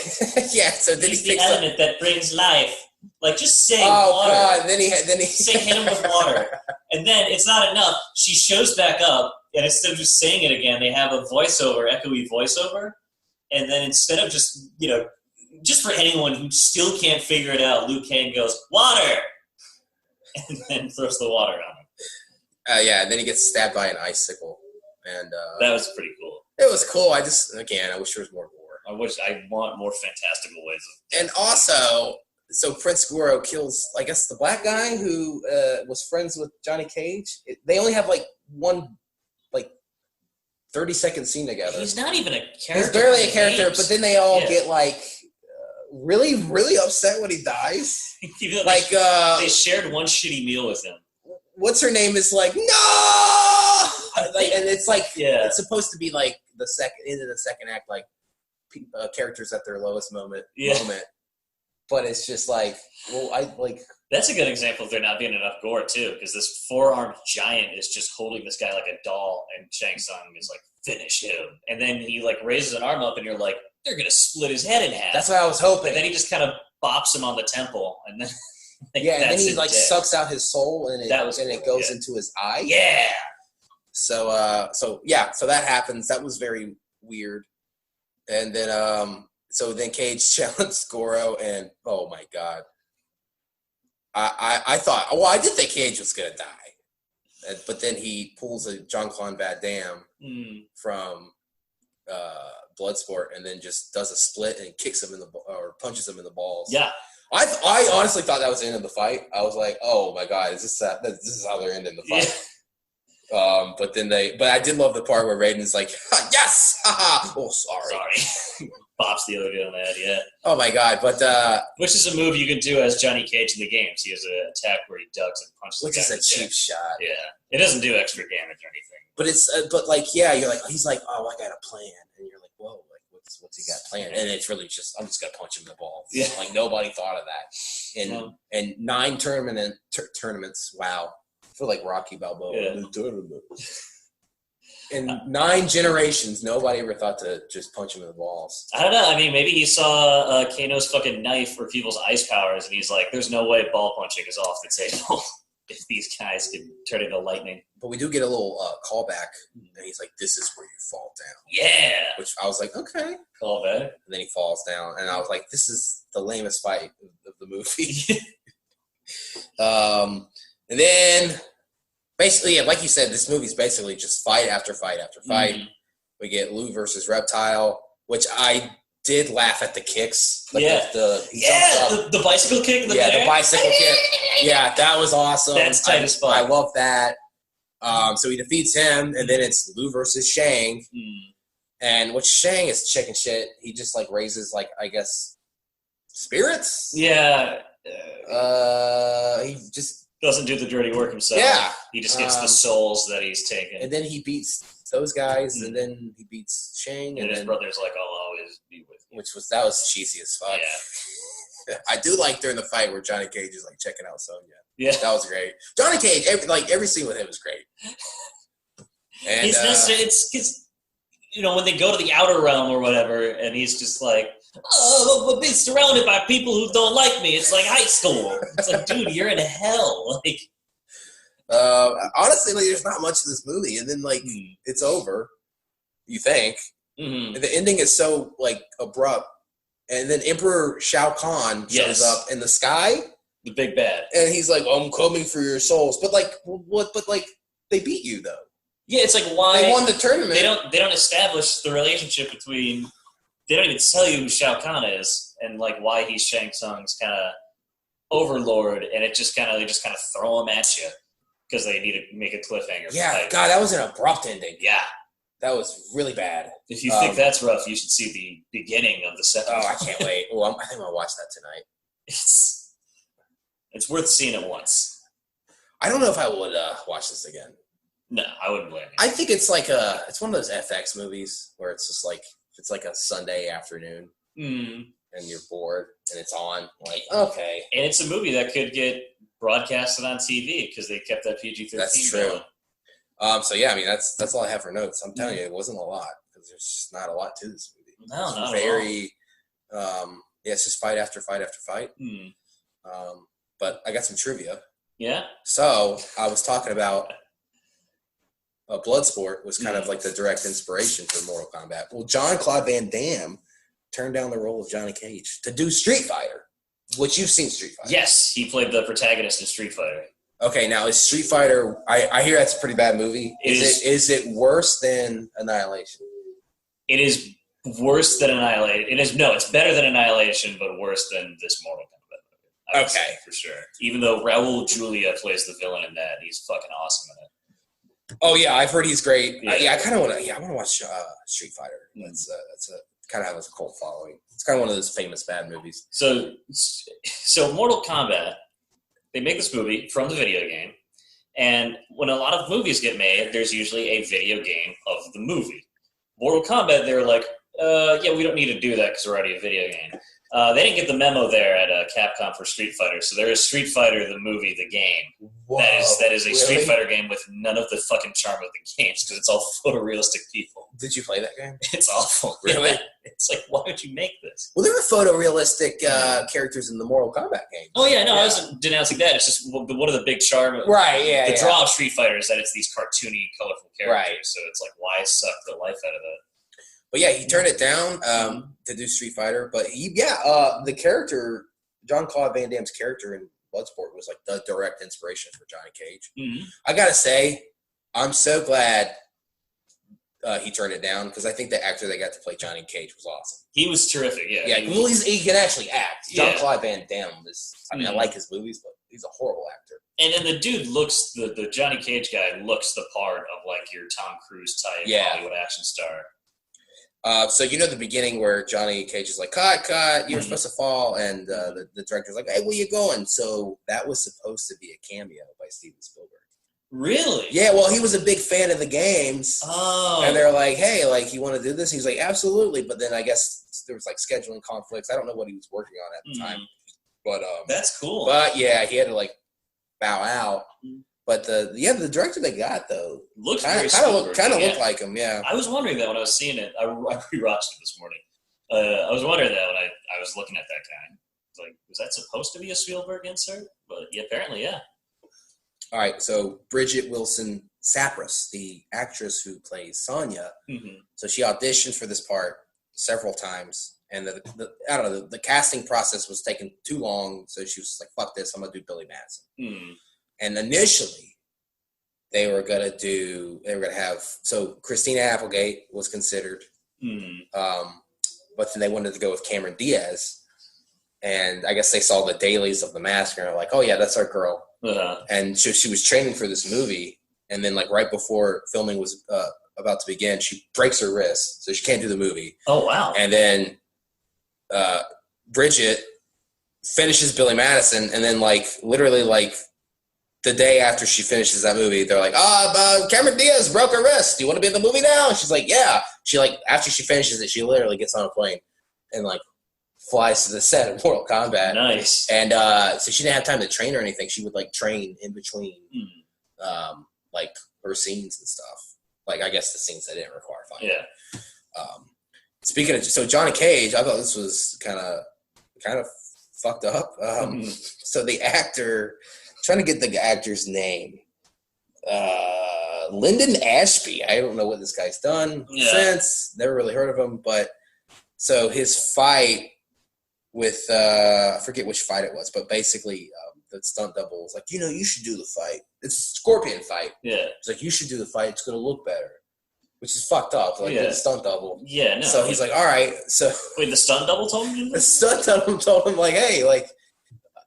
Yeah, so then he picks the element that brings life. Like, just say water. God. Then he say hit him with water. And then it's not enough. She shows back up, and instead of just saying it again, they have a voiceover, echoey voiceover. And then instead of just, just for anyone who still can't figure it out, Liu Kang goes, water! And then throws the water on him. And then he gets stabbed by an icicle. And that was pretty cool. It was cool. I wish there was more gore. I want more fantastical ways of... And also... So Prince Goro kills, I guess, the black guy who was friends with Johnny Cage. They only have one 30-second scene together. He's not even a character. He's barely a character, but then they all get really, really upset when he dies. They shared one shitty meal with him. What's her name is like, no! And it's like, it's supposed to be like the second act, like characters at their lowest moment. But it's just like, That's a good example of there not being enough gore, too, because this 4-armed giant is just holding this guy like a doll, and Shang Tsung is like, finish him. And then he, raises an arm up, and you're like, they're going to split his head in half. That's what I was hoping. And then he just kind of bops him on the temple, and then... and then he, sucks out his soul, and it goes into his eye. Yeah! So that happens. That was very weird. And then, So then Cage challenged Goro, and oh my god, I thought, I did think Cage was gonna die, but then he pulls a Jean-Claude Van Damme from Bloodsport, and then just does a split and kicks him or punches him in the balls. Yeah, I honestly thought that was the end of the fight. I was like, oh my god, this is how they're ending the fight. Yeah. But I did love the part where Raiden's like, yes, haha. Oh, sorry. Pops the other dude on the head, yeah. Oh my god, but which is a move you can do as Johnny Cage in the games. He has an attack where he ducks and punches. Which is a cheap shot. Yeah, it doesn't do extra damage or anything. But it's you're like, he's like, oh, I got a plan, and you're like, whoa, what's he got planned? And it's really just, I'm just gonna punch him in the balls. Yeah, nobody thought of that. And 9 tournaments. Wow, I feel like Rocky Balboa. Yeah. In 9 generations, nobody ever thought to just punch him in the balls. I don't know. I mean, maybe he saw Kano's fucking knife for people's ice powers, and he's like, there's no way ball punching is off the table. if these guys could turn into lightning. But we do get a little callback, and he's like, "This is where you fall down." Yeah. Which I was like, okay. Callback. And then he falls down, and I was like, "This is the lamest fight of the movie." And then basically, yeah, like you said, this movie's basically just fight after fight after fight. Mm-hmm. We get Lou versus Reptile, which I did laugh at the kicks. Like the bicycle kick in the midair. The bicycle kick. Yeah, that was awesome. That's tight as fuck. I love that. So he defeats him, and then it's Lou versus Shang. And what Shang is chicken shit. He just like raises like, I guess, spirits. Yeah. He just doesn't do the dirty work himself. Yeah. He just gets the souls that he's taken. And then he beats those guys, and then he beats Shang. And his brother's like, I'll always be with you. That was cheesy as fuck. Yeah. I do like during the fight where Johnny Cage is like checking out Sonya. Yeah. That was great. Johnny Cage, every scene with him was great. And it's when they go to the outer realm or whatever, and he's just like, oh, I'm being surrounded by people who don't like me. It's like high school. It's like, dude, you're in hell. Like, honestly, like, there's not much of this movie, and then like it's over. You think? Mm-hmm. The ending is so like abrupt, and then Emperor Shao Kahn shows up in the sky, the big bad, and he's like, "I'm coming for your souls." But like, what? But like, they beat you though. Yeah, it's like why they won the tournament. They don't establish the relationship between. They don't even tell you who Shao Kahn is and like why he's Shang Tsung's kind of overlord, and they just kind of throw him at you because they need to make a cliffhanger. Yeah, God, that was an abrupt ending. Yeah, that was really bad. If you think that's rough, you should see the beginning of the second. Oh, I can't wait. Well, I think I'll watch that tonight. It's worth seeing it once. I don't know if I would watch this again. No, I wouldn't blame you. I think it's like it's one of those FX movies where it's just like it's like a Sunday afternoon and you're bored and it's on. Like, okay. And it's a movie that could get broadcasted on TV because they kept that PG-13 That's true. So yeah, I mean that's all I have for notes. I'm telling you, it wasn't a lot because there's just not a lot to this movie. No, it's not very. It's just fight after fight after fight. But I got some trivia. Yeah. So I was talking about. Bloodsport was kind of like the direct inspiration for Mortal Kombat. Well, Jean-Claude Van Damme turned down the role of Johnny Cage to do Street Fighter, which you've seen Street Fighter. Yes, he played the protagonist in Street Fighter. Okay, now is Street Fighter? I hear that's a pretty bad movie. Is it worse than Annihilation? It is worse than Annihilation. It's better than Annihilation, but worse than this Mortal Kombat movie. Okay, for sure. Even though Raul Julia plays the villain in that, he's fucking awesome in it. Oh yeah, I've heard he's great. I kind of want to. Yeah, I want to watch Street Fighter. That's kind of has a cult following. It's kind of one of those famous bad movies. So Mortal Kombat, they make this movie from the video game, and when a lot of movies get made, there's usually a video game of the movie. Mortal Kombat, they were like, we don't need to do that because we're already a video game. They didn't get the memo there at Capcom for Street Fighter, so there is Street Fighter, the movie, the game. Whoa, that is a really? Street Fighter game with none of the fucking charm of the games because it's all photorealistic people. Did you play that game? It's awful. Really? Yeah. It's like, why would you make this? Well, there were photorealistic characters in the Mortal Kombat game. Oh, yeah, no, I wasn't denouncing that. It's just one of the big charm. Right, yeah. The draw of Street Fighter is that it's these cartoony, colorful characters, right. So it's like, why suck the life out of it? But yeah, he turned it down to do Street Fighter. But the character, Jean-Claude Van Damme's character in Bloodsport was like the direct inspiration for Johnny Cage. Mm-hmm. I gotta say, I'm so glad he turned it down because I think the actor that got to play Johnny Cage was awesome. He was terrific, yeah. Yeah, well, he can actually act. Jean-Claude Van Damme is, I like his movies, but he's a horrible actor. And then the dude looks, the Johnny Cage guy looks the part of like your Tom Cruise type Hollywood action star. So the beginning where Johnny Cage is like, cut, you're supposed to fall, and the director's like, hey, where you going? So that was supposed to be a cameo by Steven Spielberg. Really? Yeah, well, he was a big fan of the games. Oh. And they're like, hey, like, you want to do this? He's like, absolutely. But then I guess there was like scheduling conflicts. I don't know what he was working on at the time. But that's cool. But yeah, he had to like bow out. But the director they got though looks kind of looked like him. Yeah, I was wondering that when I was seeing it. I rewatched it this morning. I was wondering that when I was looking at that guy. It's like, was that supposed to be a Spielberg insert? But yeah, apparently, yeah. All right, so Bridget Wilson Sapras, the actress who plays Sonya, so she auditioned for this part several times, and I don't know, the casting process was taking too long, so she was just like, fuck this, I'm going to do Billy Madison. And initially, they were going to have, so Christina Applegate was considered, but then they wanted to go with Cameron Diaz, and I guess they saw the dailies of The Mask, and they're like, oh yeah, that's our girl. And so she was training for this movie, and then like right before filming was about to begin, she breaks her wrist, so she can't do the movie. Oh wow! And then Bridget finishes Billy Madison, and then like literally like the day after she finishes that movie, they're like, Cameron Diaz broke her wrist. Do you want to be in the movie now? And she's like, yeah. She like after she finishes it, she literally gets on a plane and like flies to the set of Mortal Kombat. Nice. And so she didn't have time to train or anything. She would like train in between like her scenes and stuff. Like I guess the scenes that didn't require fighting. Yeah. Speaking of, so Johnny Cage, I thought this was kind of fucked up. So the actor, trying to get the actor's name, Lyndon Ashby. I don't know what this guy's done since. Never really heard of him, but so his fight with I forget which fight it was, but basically the stunt double was like, you should do the fight. It's a Scorpion fight. Yeah. It's like, you should do the fight. It's going to look better, which is fucked up. Like the stunt double. Yeah. No. So he's like, all right. So wait, the stunt double told him? The stunt double told him like, hey, like,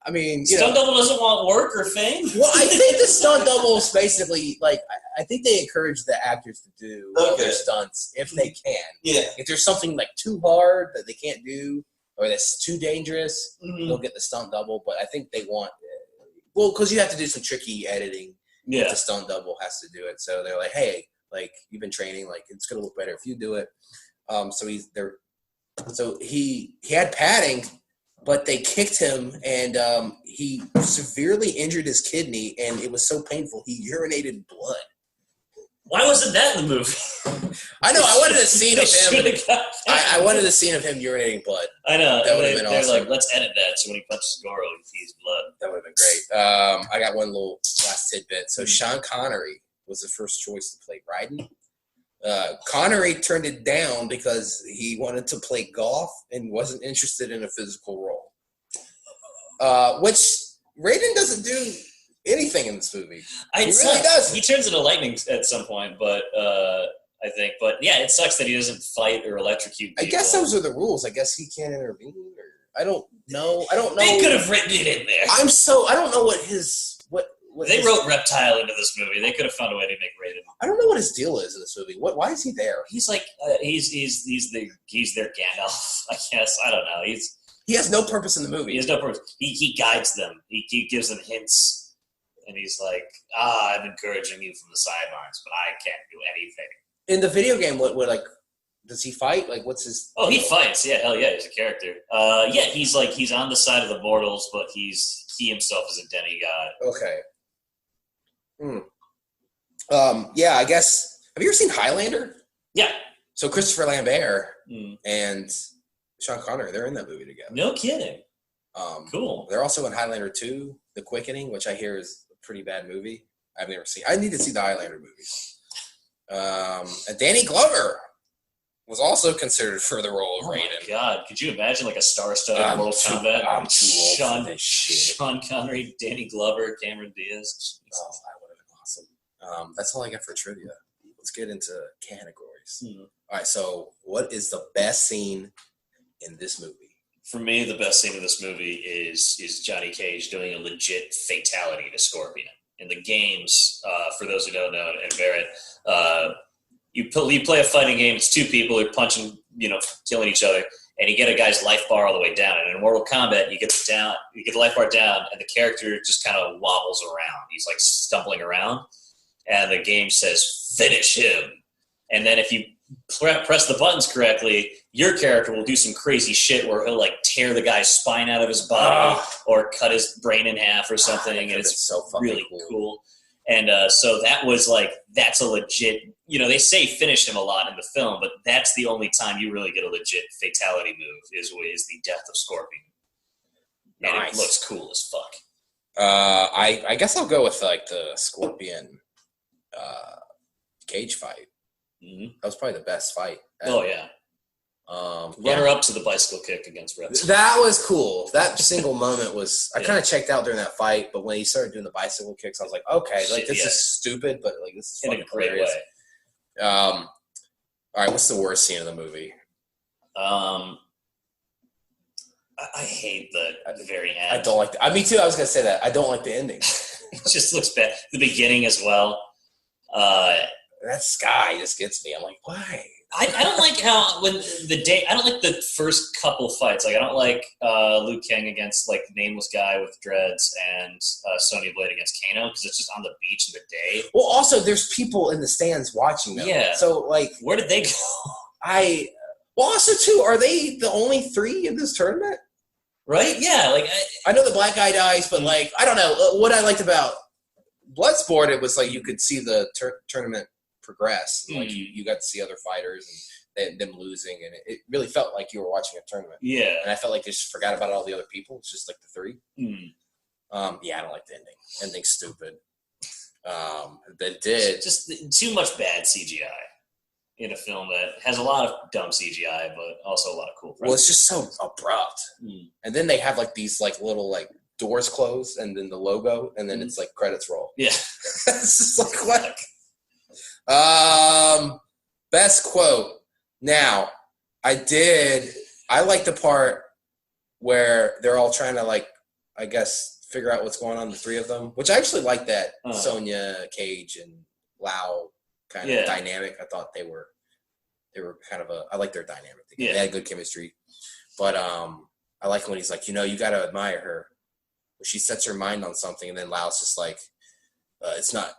I mean, stunt double doesn't want work or fame. Well, I think the stunt double is basically like, I think they encourage the actors to do their stunts if they can. Yeah. If there's something like too hard that they can't do or that's too dangerous, they'll get the stunt double. But I think they want, because you have to do some tricky editing. Yeah. The stunt double has to do it. So they're like, hey, like you've been training, like it's gonna look better if you do it. So he had padding, but they kicked him and he severely injured his kidney, and it was so painful he urinated blood. Why wasn't that in the movie? I know. I wanted a scene of him. I wanted a scene of him urinating blood. I know. That would have been awesome. They're like, let's edit that so when he punches Goro, he sees blood. That would have been great. I got one little last tidbit. So Sean Connery was the first choice to play Raiden. Connery turned it down because he wanted to play golf and wasn't interested in a physical role. Which Raiden doesn't do anything in this movie. He really does. He turns into lightning at some point, but I think. But yeah, it sucks that he doesn't fight or electrocute people. I guess those are the rules. I guess he can't intervene, or I don't know. They could have written it in there. I don't know what his they wrote Reptile into this movie. They could have found a way to make Raiden. I don't know what his deal is in this movie. Why is he there? He's like he's their Gandalf. I guess I don't know. He has no purpose in the movie. He has no purpose. He guides them. He gives them hints, and he's like, I'm encouraging you from the sidelines, but I can't do anything. In the video game, what like does he fight? Like what's his? Oh, he fights. Yeah, hell yeah, he's a character. Yeah, he's on the side of the mortals, but he himself is a demigod. Okay. Yeah, I guess. Have you ever seen Highlander? Yeah. So Christopher Lambert and Sean Connery, they're in that movie together. No kidding. Cool. They're also in Highlander 2, The Quickening, which I hear is a pretty bad movie. I've never seen. I need to see the Highlander movies. And Danny Glover was also considered for the role of Raiden. Oh my God, could you imagine like a star-studded Mortal Kombat? I'm too old for this shit. Sean Connery, Danny Glover, Cameron Diaz. Oh, that would have been awesome. That's all I got for trivia. Let's get into categories. All right, so what is the best scene in this movie? For me, the best scene in this movie is Johnny Cage doing a legit fatality to Scorpion. In the games, for those who don't know, and Barrett, you play a fighting game. It's two people who are punching, killing each other, and you get a guy's life bar all the way down. And in Mortal Kombat, you get the life bar down, and the character just kind of wobbles around. He's like stumbling around, and the game says, "Finish him." And then if you press the buttons correctly, your character will do some crazy shit where he'll like tear the guy's spine out of his body or cut his brain in half or something, and it's so really cool. And so that's a legit, they say finish him a lot in the film, but that's the only time you really get a legit fatality move is the death of Scorpion. And It looks cool as fuck. I guess I'll go with like the Scorpion cage fight. Mm-hmm. That was probably the best fight ever. Oh yeah. Runner up to the bicycle kick against Reptile. That was cool. That single moment was. I kind of checked out during that fight, but when he started doing the bicycle kicks, I was like, okay, like this is stupid, but like this is in a great hilarious. way. All right, what's the worst scene of the movie? I hate the very end. I don't like me too. I was gonna say that. I don't like the ending. It just looks bad. The beginning as well. That sky just gets me. I'm like, why? I don't like how I don't like the first couple fights. Like I don't like Liu Kang against like the nameless guy with dreads and Sonya Blade against Kano because it's just on the beach in the day. Well, also there's people in the stands watching them. Yeah. So like, where did they go? Well, also too, are they the only 3 in this tournament? Right? Yeah. Like I know the black guy dies, but like I don't know what I liked about Bloodsport. It was like you could see the tournament progress. Like you got to see other fighters and them losing, and it really felt like you were watching a tournament. Yeah. And I felt like they just forgot about all the other people. It's just like the 3. Yeah, I don't like the ending. Ending's stupid. That did just too much bad CGI in a film that has a lot of dumb CGI, but also a lot of cool. Well, it's just so abrupt. And then they have like these like little like doors close, and then the logo, and then it's like credits roll. Yeah. It's just like what? Best quote. Now, I like the part where they're all trying to like, I guess, figure out what's going on, the 3 of them, which I actually like that Sonya, Cage, and Lau kind of dynamic. I thought they were kind of I like their dynamic. They had good chemistry. But I like when he's like, you got to admire her. She sets her mind on something, and then Lau's just like, it's not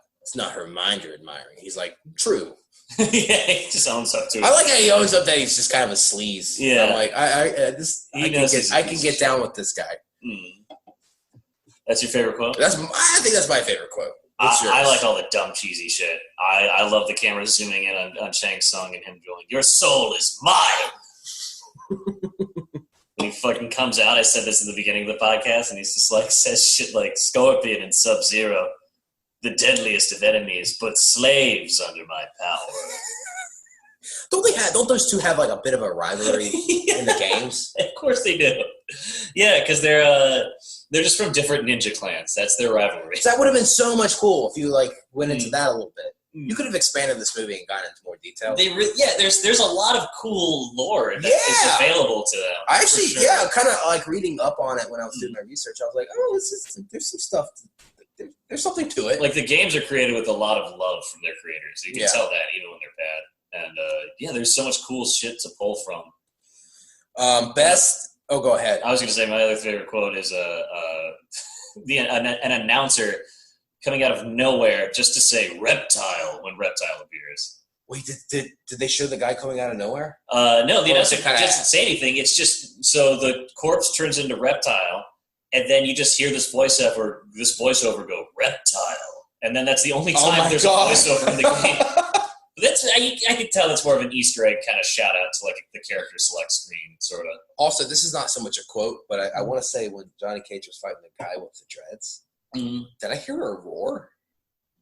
her mind you're admiring. He's like, true. Yeah, he just owns up to it. I like how he owns up that he's just kind of a sleaze. Yeah. I'm like, I can get down with this guy. That's your favorite quote? I think that's my favorite quote. I like all the dumb, cheesy shit. I love the camera zooming in on Shang Tsung and him going, "Your soul is mine." When he fucking comes out, I said this in the beginning of the podcast, and he's just like, says shit like, "Scorpion and Sub-Zero, the deadliest of enemies, but slaves under my power." Don't those 2 have like a bit of a rivalry in the games? Of course they do. Yeah, because they're just from different ninja clans. That's their rivalry. So that would have been so much cool if you like went into that a little bit. You could have expanded this movie and gotten into more detail. There's a lot of cool lore that is available to them. I actually, kind of like reading up on it when I was doing my research. I was like, oh, there's some stuff. There's something to it. Like the games are created with a lot of love from their creators. You can tell that even when they're bad. And there's so much cool shit to pull from. Best. Oh, go ahead. I was going to say my other favorite quote is an announcer coming out of nowhere just to say "reptile" when Reptile appears. Wait, did they show the guy coming out of nowhere? No, the announcer doesn't say anything. It's just so the corpse turns into Reptile, and then you just hear this voiceover go "reptile," and then that's the only time there's a voiceover in the game. I can tell that's more of an Easter egg kind of shout out to like the character select screen, sort of. Also, this is not so much a quote, but I want to say when Johnny Cage was fighting the guy with the dreads, did I hear a roar?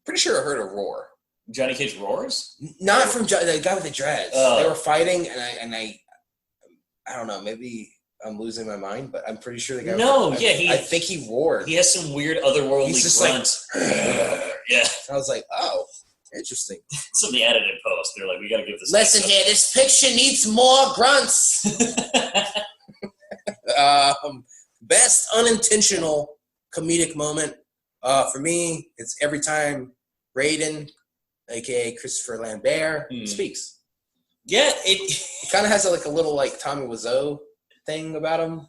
Pretty sure I heard a roar. Johnny Cage roars? Not from the guy with the dreads. They were fighting, and I don't know, maybe I'm losing my mind, but I'm pretty sure the guy. I think he roared. He has some weird otherworldly grunt. Yeah. I was like, oh. Interesting. Somebody added in post. They're like, we got to give this. Listen here, this picture needs more grunts. Best unintentional comedic moment for me. It's every time Raiden, aka Christopher Lambert, speaks. Yeah, it kind of has a little like Tommy Wiseau thing about him.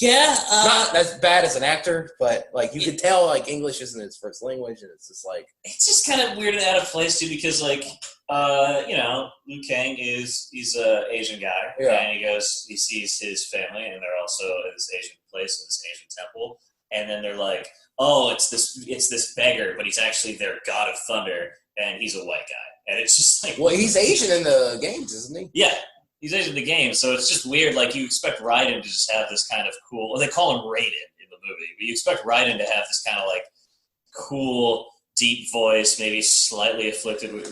Yeah, not as bad as an actor, but like you could tell like English isn't his first language, and it's just like it's just kind of weird and out of place too, because like Liu Kang he's a Asian guy, and he sees his family, and they're also in this Asian place, in this Asian temple, and then they're like, oh, it's this beggar, but he's actually their god of thunder, and he's a white guy, and it's just like, well, he's Asian in the games, isn't he? Yeah. He's Asian in the game, so it's just weird. Like, you expect Raiden to just have this kind of cool... Well, they call him Raiden in the movie. But you expect Raiden to have this kind of like cool, deep voice, maybe slightly affected with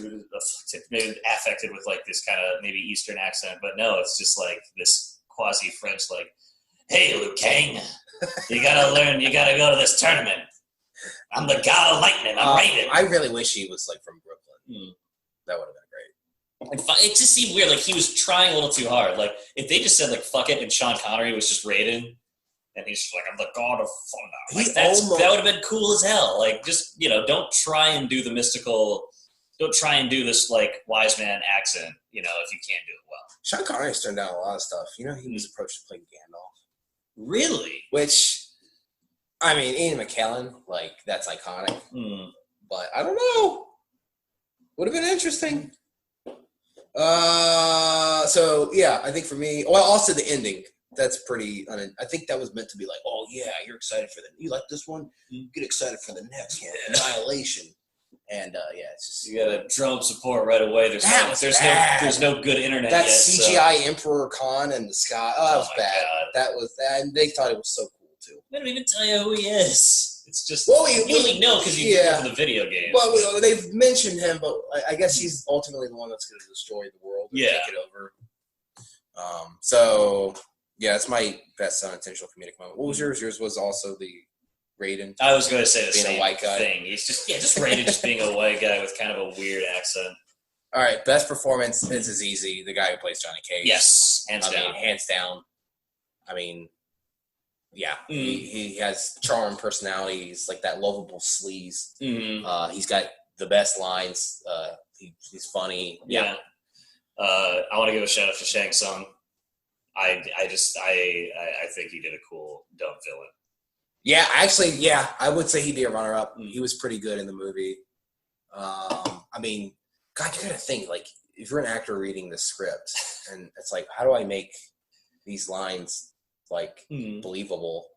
like this kind of maybe Eastern accent. But no, it's just like this quasi-French, like, hey, Liu Kang, you gotta learn, you gotta go to this tournament. I'm the god of lightning, I'm Raiden. I really wish he was like from Brooklyn. That would have been great. It just seemed weird, like he was trying a little too hard. Like, if they just said, like, fuck it, and Sean Connery was just Raiden, and he's just like, I'm the god of thunder. Like, that would have been cool as hell. Like, just, you know, don't try and do the mystical, don't try and do this, like, wise man accent, you know, if you can't do it well. Sean Connery's turned down a lot of stuff. You know, he was approached to play Gandalf. Really? Which, I mean, Ian McKellen, like, that's iconic. But I don't know. Would have been interesting. So, yeah, I think for me, well, also the ending. That's pretty, I think that was meant to be like, oh, yeah, you're excited for you like this one? Get excited for the next one, Annihilation. And, yeah, it's just. You got to drum support right away. There's no good internet that yet. That CGI Emperor Khan in the sky. Oh, that was bad. God. That was, and they thought it was so cool, too. They don't even tell you who he is. It's just, you only know because you get into the video game. Well, they've mentioned him, but I guess he's ultimately the one that's going to destroy the world and take it over. So, yeah, it's my best unintentional comedic moment. What was yours? Yours was also the Raiden. I was going to say the being same a white guy thing. He's just Raiden just being a white guy with kind of a weird accent. All right, best performance. This is easy. The guy who plays Johnny Cage. Yes, hands down. I mean, yeah, he has charm, personality. He's like that lovable sleaze. He's got the best lines. He's funny. Yeah. I want to give a shout out to Shang Tsung. I think he did a cool dumb villain. Yeah, actually, I would say he'd be a runner-up. He was pretty good in the movie. I mean, God, you gotta think, like, if you're an actor reading the script, and it's like, how do I make these lines, like, believable?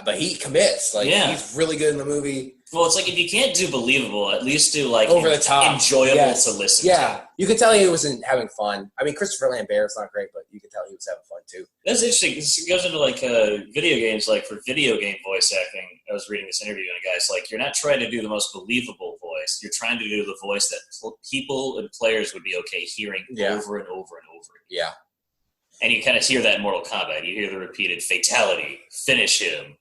But he commits. Like, he's really good in the movie. Well, it's like, if you can't do believable, at least do, like, over the top, enjoyable to listen to. Yeah, you could tell he wasn't having fun. I mean, Christopher Lambert's not great, but you could tell he was having fun, too. That's interesting. This goes into, like, video games. Like, for video game voice acting, I was reading this interview, and a guy's like, you're not trying to do the most believable voice. You're trying to do the voice that people and players would be okay hearing over and over and over again. Yeah. And you kind of hear that in Mortal Kombat. You hear the repeated fatality, finish him,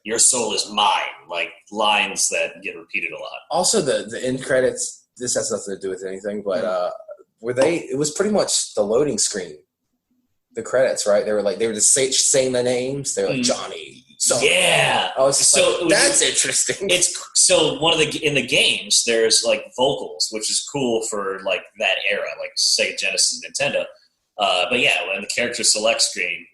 your soul is mine, like lines that get repeated a lot. Also, the end credits, this has nothing to do with anything, but it was pretty much the loading screen. The credits, right? They were just saying the names. They're like Johnny. So, yeah. I was just like, that's interesting. It's so in the games there's like vocals, which is cool for like that era, like Sega Genesis, Nintendo. But yeah, when the character select screen,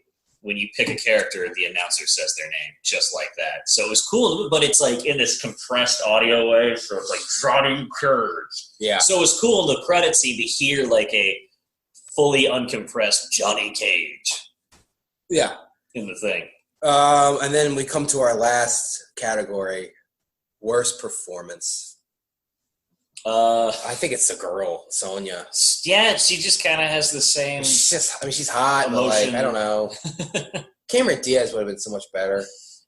when you pick a character, the announcer says their name just like that. So it was cool, but it's like in this compressed audio way. So it's like Johnny Cage. Yeah. So it was cool in the credit scene to hear like a fully uncompressed Johnny Cage. Yeah. In the thing. And then we come to our last category, worst performance. I think it's the girl, Sonya. Yeah, she just kind of has the same. She's hot, emotion. But like, I don't know. Cameron Diaz would have been so much better.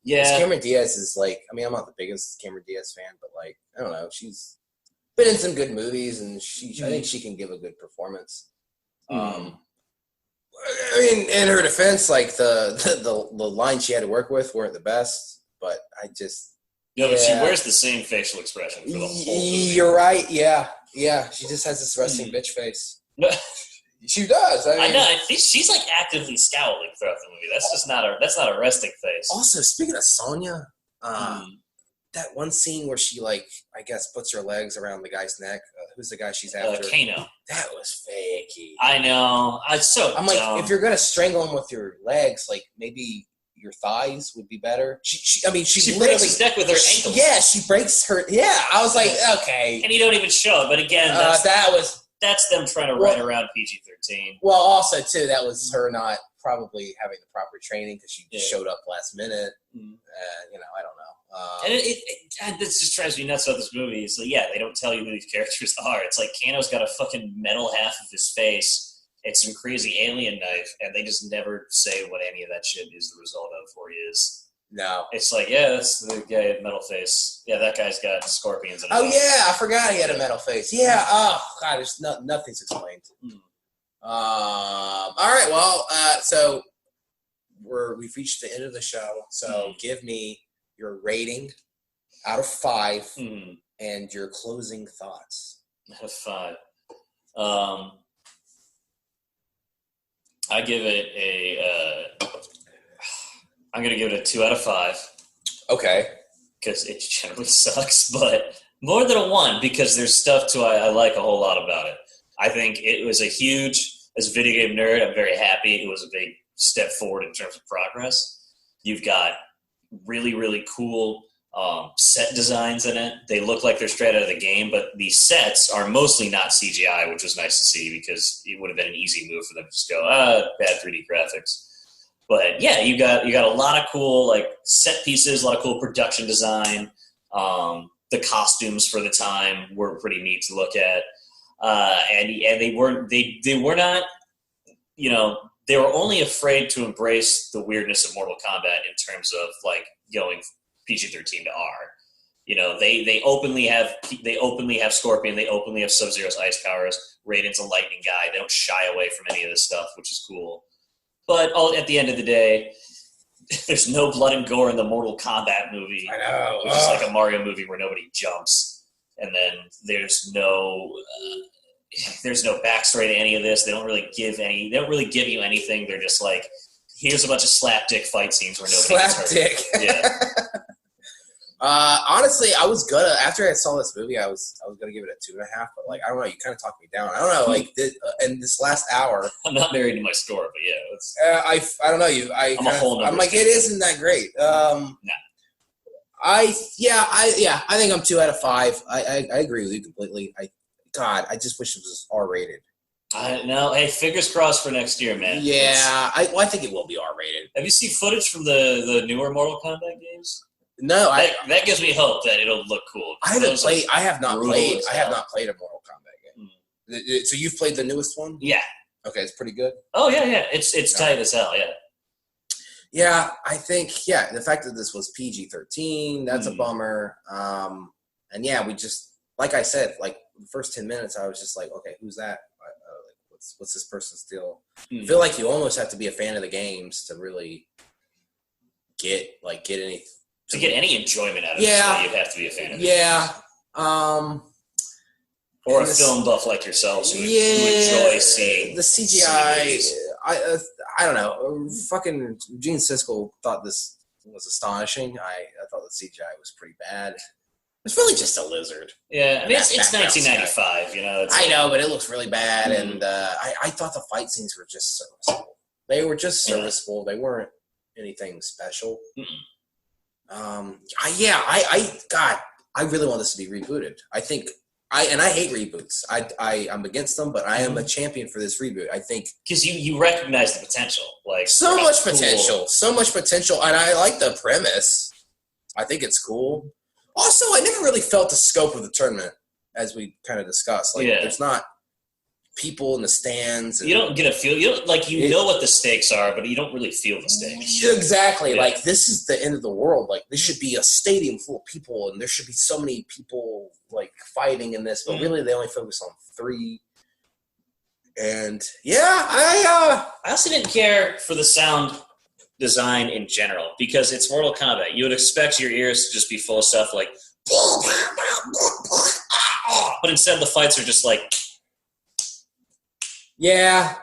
Yeah. Cameron Diaz is like, I mean, I'm not the biggest Cameron Diaz fan, but like, I don't know. She's been in some good movies, and I think she can give a good performance. I mean, in her defense, like the lines she had to work with weren't the best, but I just. No, but she wears the same facial expression for the whole movie. You're right. Yeah. She just has this resting bitch face. She does. I know. I think she's like actively scowling throughout the movie. That's not a resting face. Also, speaking of Sonya, that one scene where she like, I guess, puts her legs around the guy's neck. Who's the guy she's after? Kano. That was fakey. I know. I'm dumb. like, if you're gonna strangle him with your legs, like maybe your thighs would be better. She breaks his neck with her ankles. Yeah, she breaks her. Yeah, I was like, okay. And you don't even show it. But again, that's them trying to write around PG-13. Well, also too, that was her not probably having the proper training because she showed up last minute. I don't know. And this just drives me nuts about this movie. So yeah, they don't tell you who these characters are. It's like Kano's got a fucking metal half of his face. It's some crazy alien knife, and they just never say what any of that shit is the result of or is. No. It's like, yeah, that's the guy at Metal Face. Yeah, that guy's got scorpions in his Oh, eyes. yeah, I forgot he had a metal face. Yeah, oh, God, there's nothing's explained. All right, well, so we've reached the end of the show, so give me your rating out of 5 and your closing thoughts. Out of 5. I give it I'm going to give it a 2 out of 5. Okay. Because it generally sucks, but more than a 1 because there's stuff I like a whole lot about it. I think it was as a video game nerd, I'm very happy. It was a big step forward in terms of progress. You've got really, really cool set designs in it. They look like they're straight out of the game, but these sets are mostly not CGI, which was nice to see because it would have been an easy move for them to just go, bad 3D graphics. But yeah, you got a lot of cool like set pieces, a lot of cool production design. The costumes for the time were pretty neat to look at, and they were not, they were only afraid to embrace the weirdness of Mortal Kombat in terms of like going PG-13 to R. They openly have Scorpion, they openly have Sub-Zero's ice powers. Raiden's a lightning guy. They don't shy away from any of this stuff, which is cool. But at the end of the day, there's no blood and gore in the Mortal Kombat movie. I know. Which is like a Mario movie where nobody jumps. And then there's no backstory to any of this. They don't really give you anything. They're just like, here's a bunch of slapdick fight scenes where nobody gets hurt. Slapdick. Yeah. Honestly, I was gonna after I saw this movie, I was gonna give it a 2.5, but like I don't know, you kind of talked me down. I don't know, like in this last hour. I'm not married to my score, but yeah, I don't know you. I'm like it isn't that great. No. I think I'm 2 out of 5. I agree with you completely. I just wish it was R-rated. No, hey, fingers crossed for next year, man. Yeah, I think it will be R-rated. Have you seen footage from the newer Mortal Kombat games? No, that gives me hope that it'll look cool. I have not played a Mortal Kombat game. So you've played the newest one? Yeah. Okay, it's pretty good. Oh yeah. It's tight as hell. Yeah. Yeah, I think the fact that this was PG-13, that's a bummer. And yeah, we just like I said, like the first 10 minutes, I was just like, okay, who's that? What's this person's deal? I feel like you almost have to be a fan of the games to really get any. To get any enjoyment out of it, you'd have to be a fan of it. Yeah. Or a film buff like yourselves who enjoy seeing the CGI. I don't know. Fucking Gene Siskel thought this was astonishing. I thought the CGI was pretty bad. It's really just a lizard. Yeah, I mean, it's 1995, I know, but it looks really bad, and I thought the fight scenes were just serviceable. They were just serviceable. They weren't anything special. I really want this to be rebooted. I think I hate reboots. I'm against them, but I am a champion for this reboot. I think because you recognize the potential, like so much potential, and I like the premise. I think it's cool. Also, I never really felt the scope of the tournament, as we kind of discussed. Like, there's not people in the stands. And you don't get a feel. You don't know what the stakes are, but you don't really feel the stakes. Exactly. Yeah. Like, this is the end of the world. Like, this should be a stadium full of people, and there should be so many people, like, fighting in this. But really, they only focus on 3. And, I also didn't care for the sound design in general because it's Mortal Kombat. You would expect your ears to just be full of stuff like, but instead the fights are just like, yeah,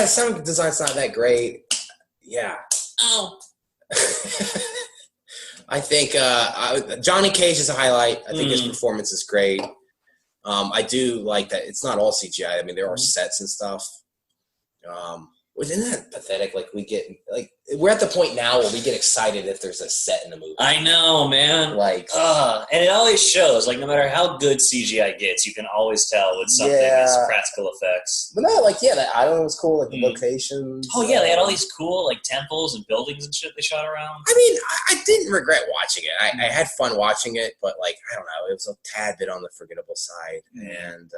sound design's not that great. Yeah. Oh. I think Johnny Cage is a highlight. I think his performance is great. I do like that it's not all CGI. I mean, there are sets and stuff. Isn't that pathetic? Like we're at the point now where we get excited if there's a set in the movie. I know, man. And it always shows. Like no matter how good CGI gets, you can always tell when something is practical effects. But no, that island was cool. Like the locations. Oh yeah, they had all these cool like temples and buildings and shit they shot around. I mean, I didn't regret watching it. I had fun watching it, but I don't know, it was a tad bit on the forgettable side. And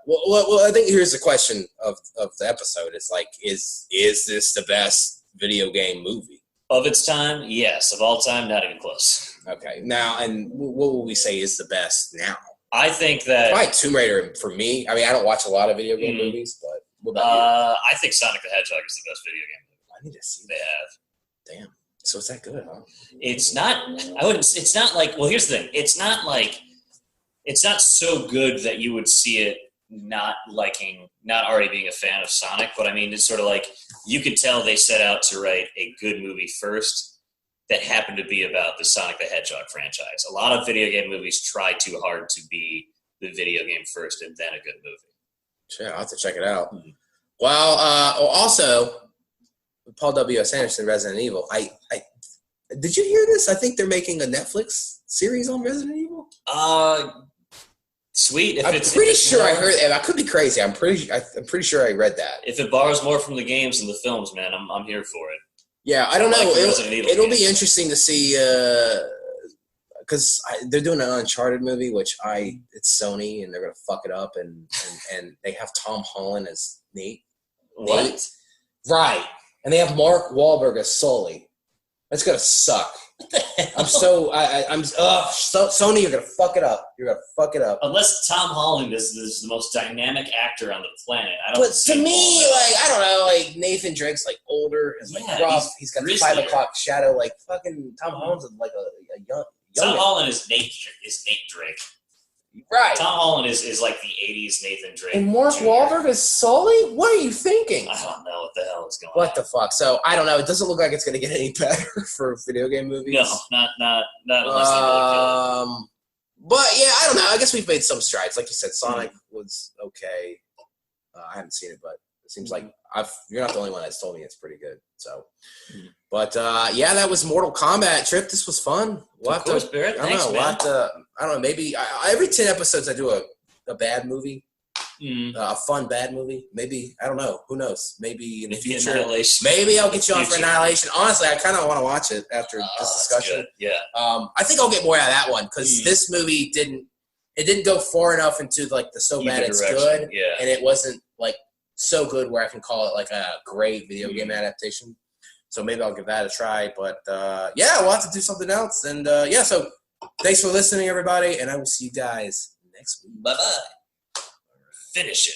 well, I think here's the question of the episode. It's like, is this the best video game movie? Of its time, yes. Of all time, not even close. Okay. Now, and what would we say is the best now? I think that probably Tomb Raider for me. I mean, I don't watch a lot of video game movies, but what about you? I think Sonic the Hedgehog is the best video game movie. I need to see they that. have. Damn. So it's that good, huh? It's not. I wouldn't. It's not like. Well, here's the thing. It's not like. It's not so good that you would see it not already being a fan of Sonic. But I mean, it's sort of like you could tell they set out to write a good movie first that happened to be about the Sonic the Hedgehog franchise. A lot of video game movies try too hard to be the video game first and then a good movie. Sure, I'll have to check it out. Mm-hmm. Well, also, Paul W.S. Anderson, Resident Evil. I did you hear this? I think they're making a Netflix series on Resident Evil. Sweet. I'm pretty sure I heard it. I could be crazy. I'm pretty sure I read that. If it borrows more from the games than the films, man, I'm here for it. Yeah, I don't know. It'll be interesting to see because they're doing an Uncharted movie, which it's Sony, and they're gonna fuck it up, and they have Tom Holland as Nate. What? Right, and they have Mark Wahlberg as Sully. That's gonna suck. Sony, you're gonna fuck it up. You're gonna fuck it up. Unless Tom Holland is the most dynamic actor on the planet. But to me, I don't know, like Nathan Drake's like older, is rough. He's got the 5 o'clock shadow. Like fucking Tom Holland's like a young. Tom Holland is Nate Drake. Right. Tom Holland is like the 80s Nathan Drake. And Mark Wahlberg is Sully? What are you thinking? I don't know what the hell is going on. What the fuck? So, I don't know. It doesn't look like it's going to get any better for video game movies. No, not unless they really kill it. But, yeah, I don't know. I guess we've made some strides. Like you said, Sonic was okay. I haven't seen it, but it seems like you're not the only one that's told me it's pretty good. So, but yeah, that was Mortal Kombat. Trip, this was fun. Of course, Barrett. Thanks, man. I don't know. Maybe every 10 episodes I do a bad movie, a fun bad movie. Maybe I don't know. Who knows? Maybe in the future. Maybe I'll get you on for Annihilation. Honestly, I kind of want to watch it after this discussion. Yeah. I think I'll get more out of that one because this movie didn't go far enough into like the so bad it's good, and it wasn't like so good where I can call it like a great video game adaptation. So maybe I'll give that a try. But yeah, we'll have to do something else. And yeah, so thanks for listening, everybody, and I will see you guys next week. Bye-bye. Finish it.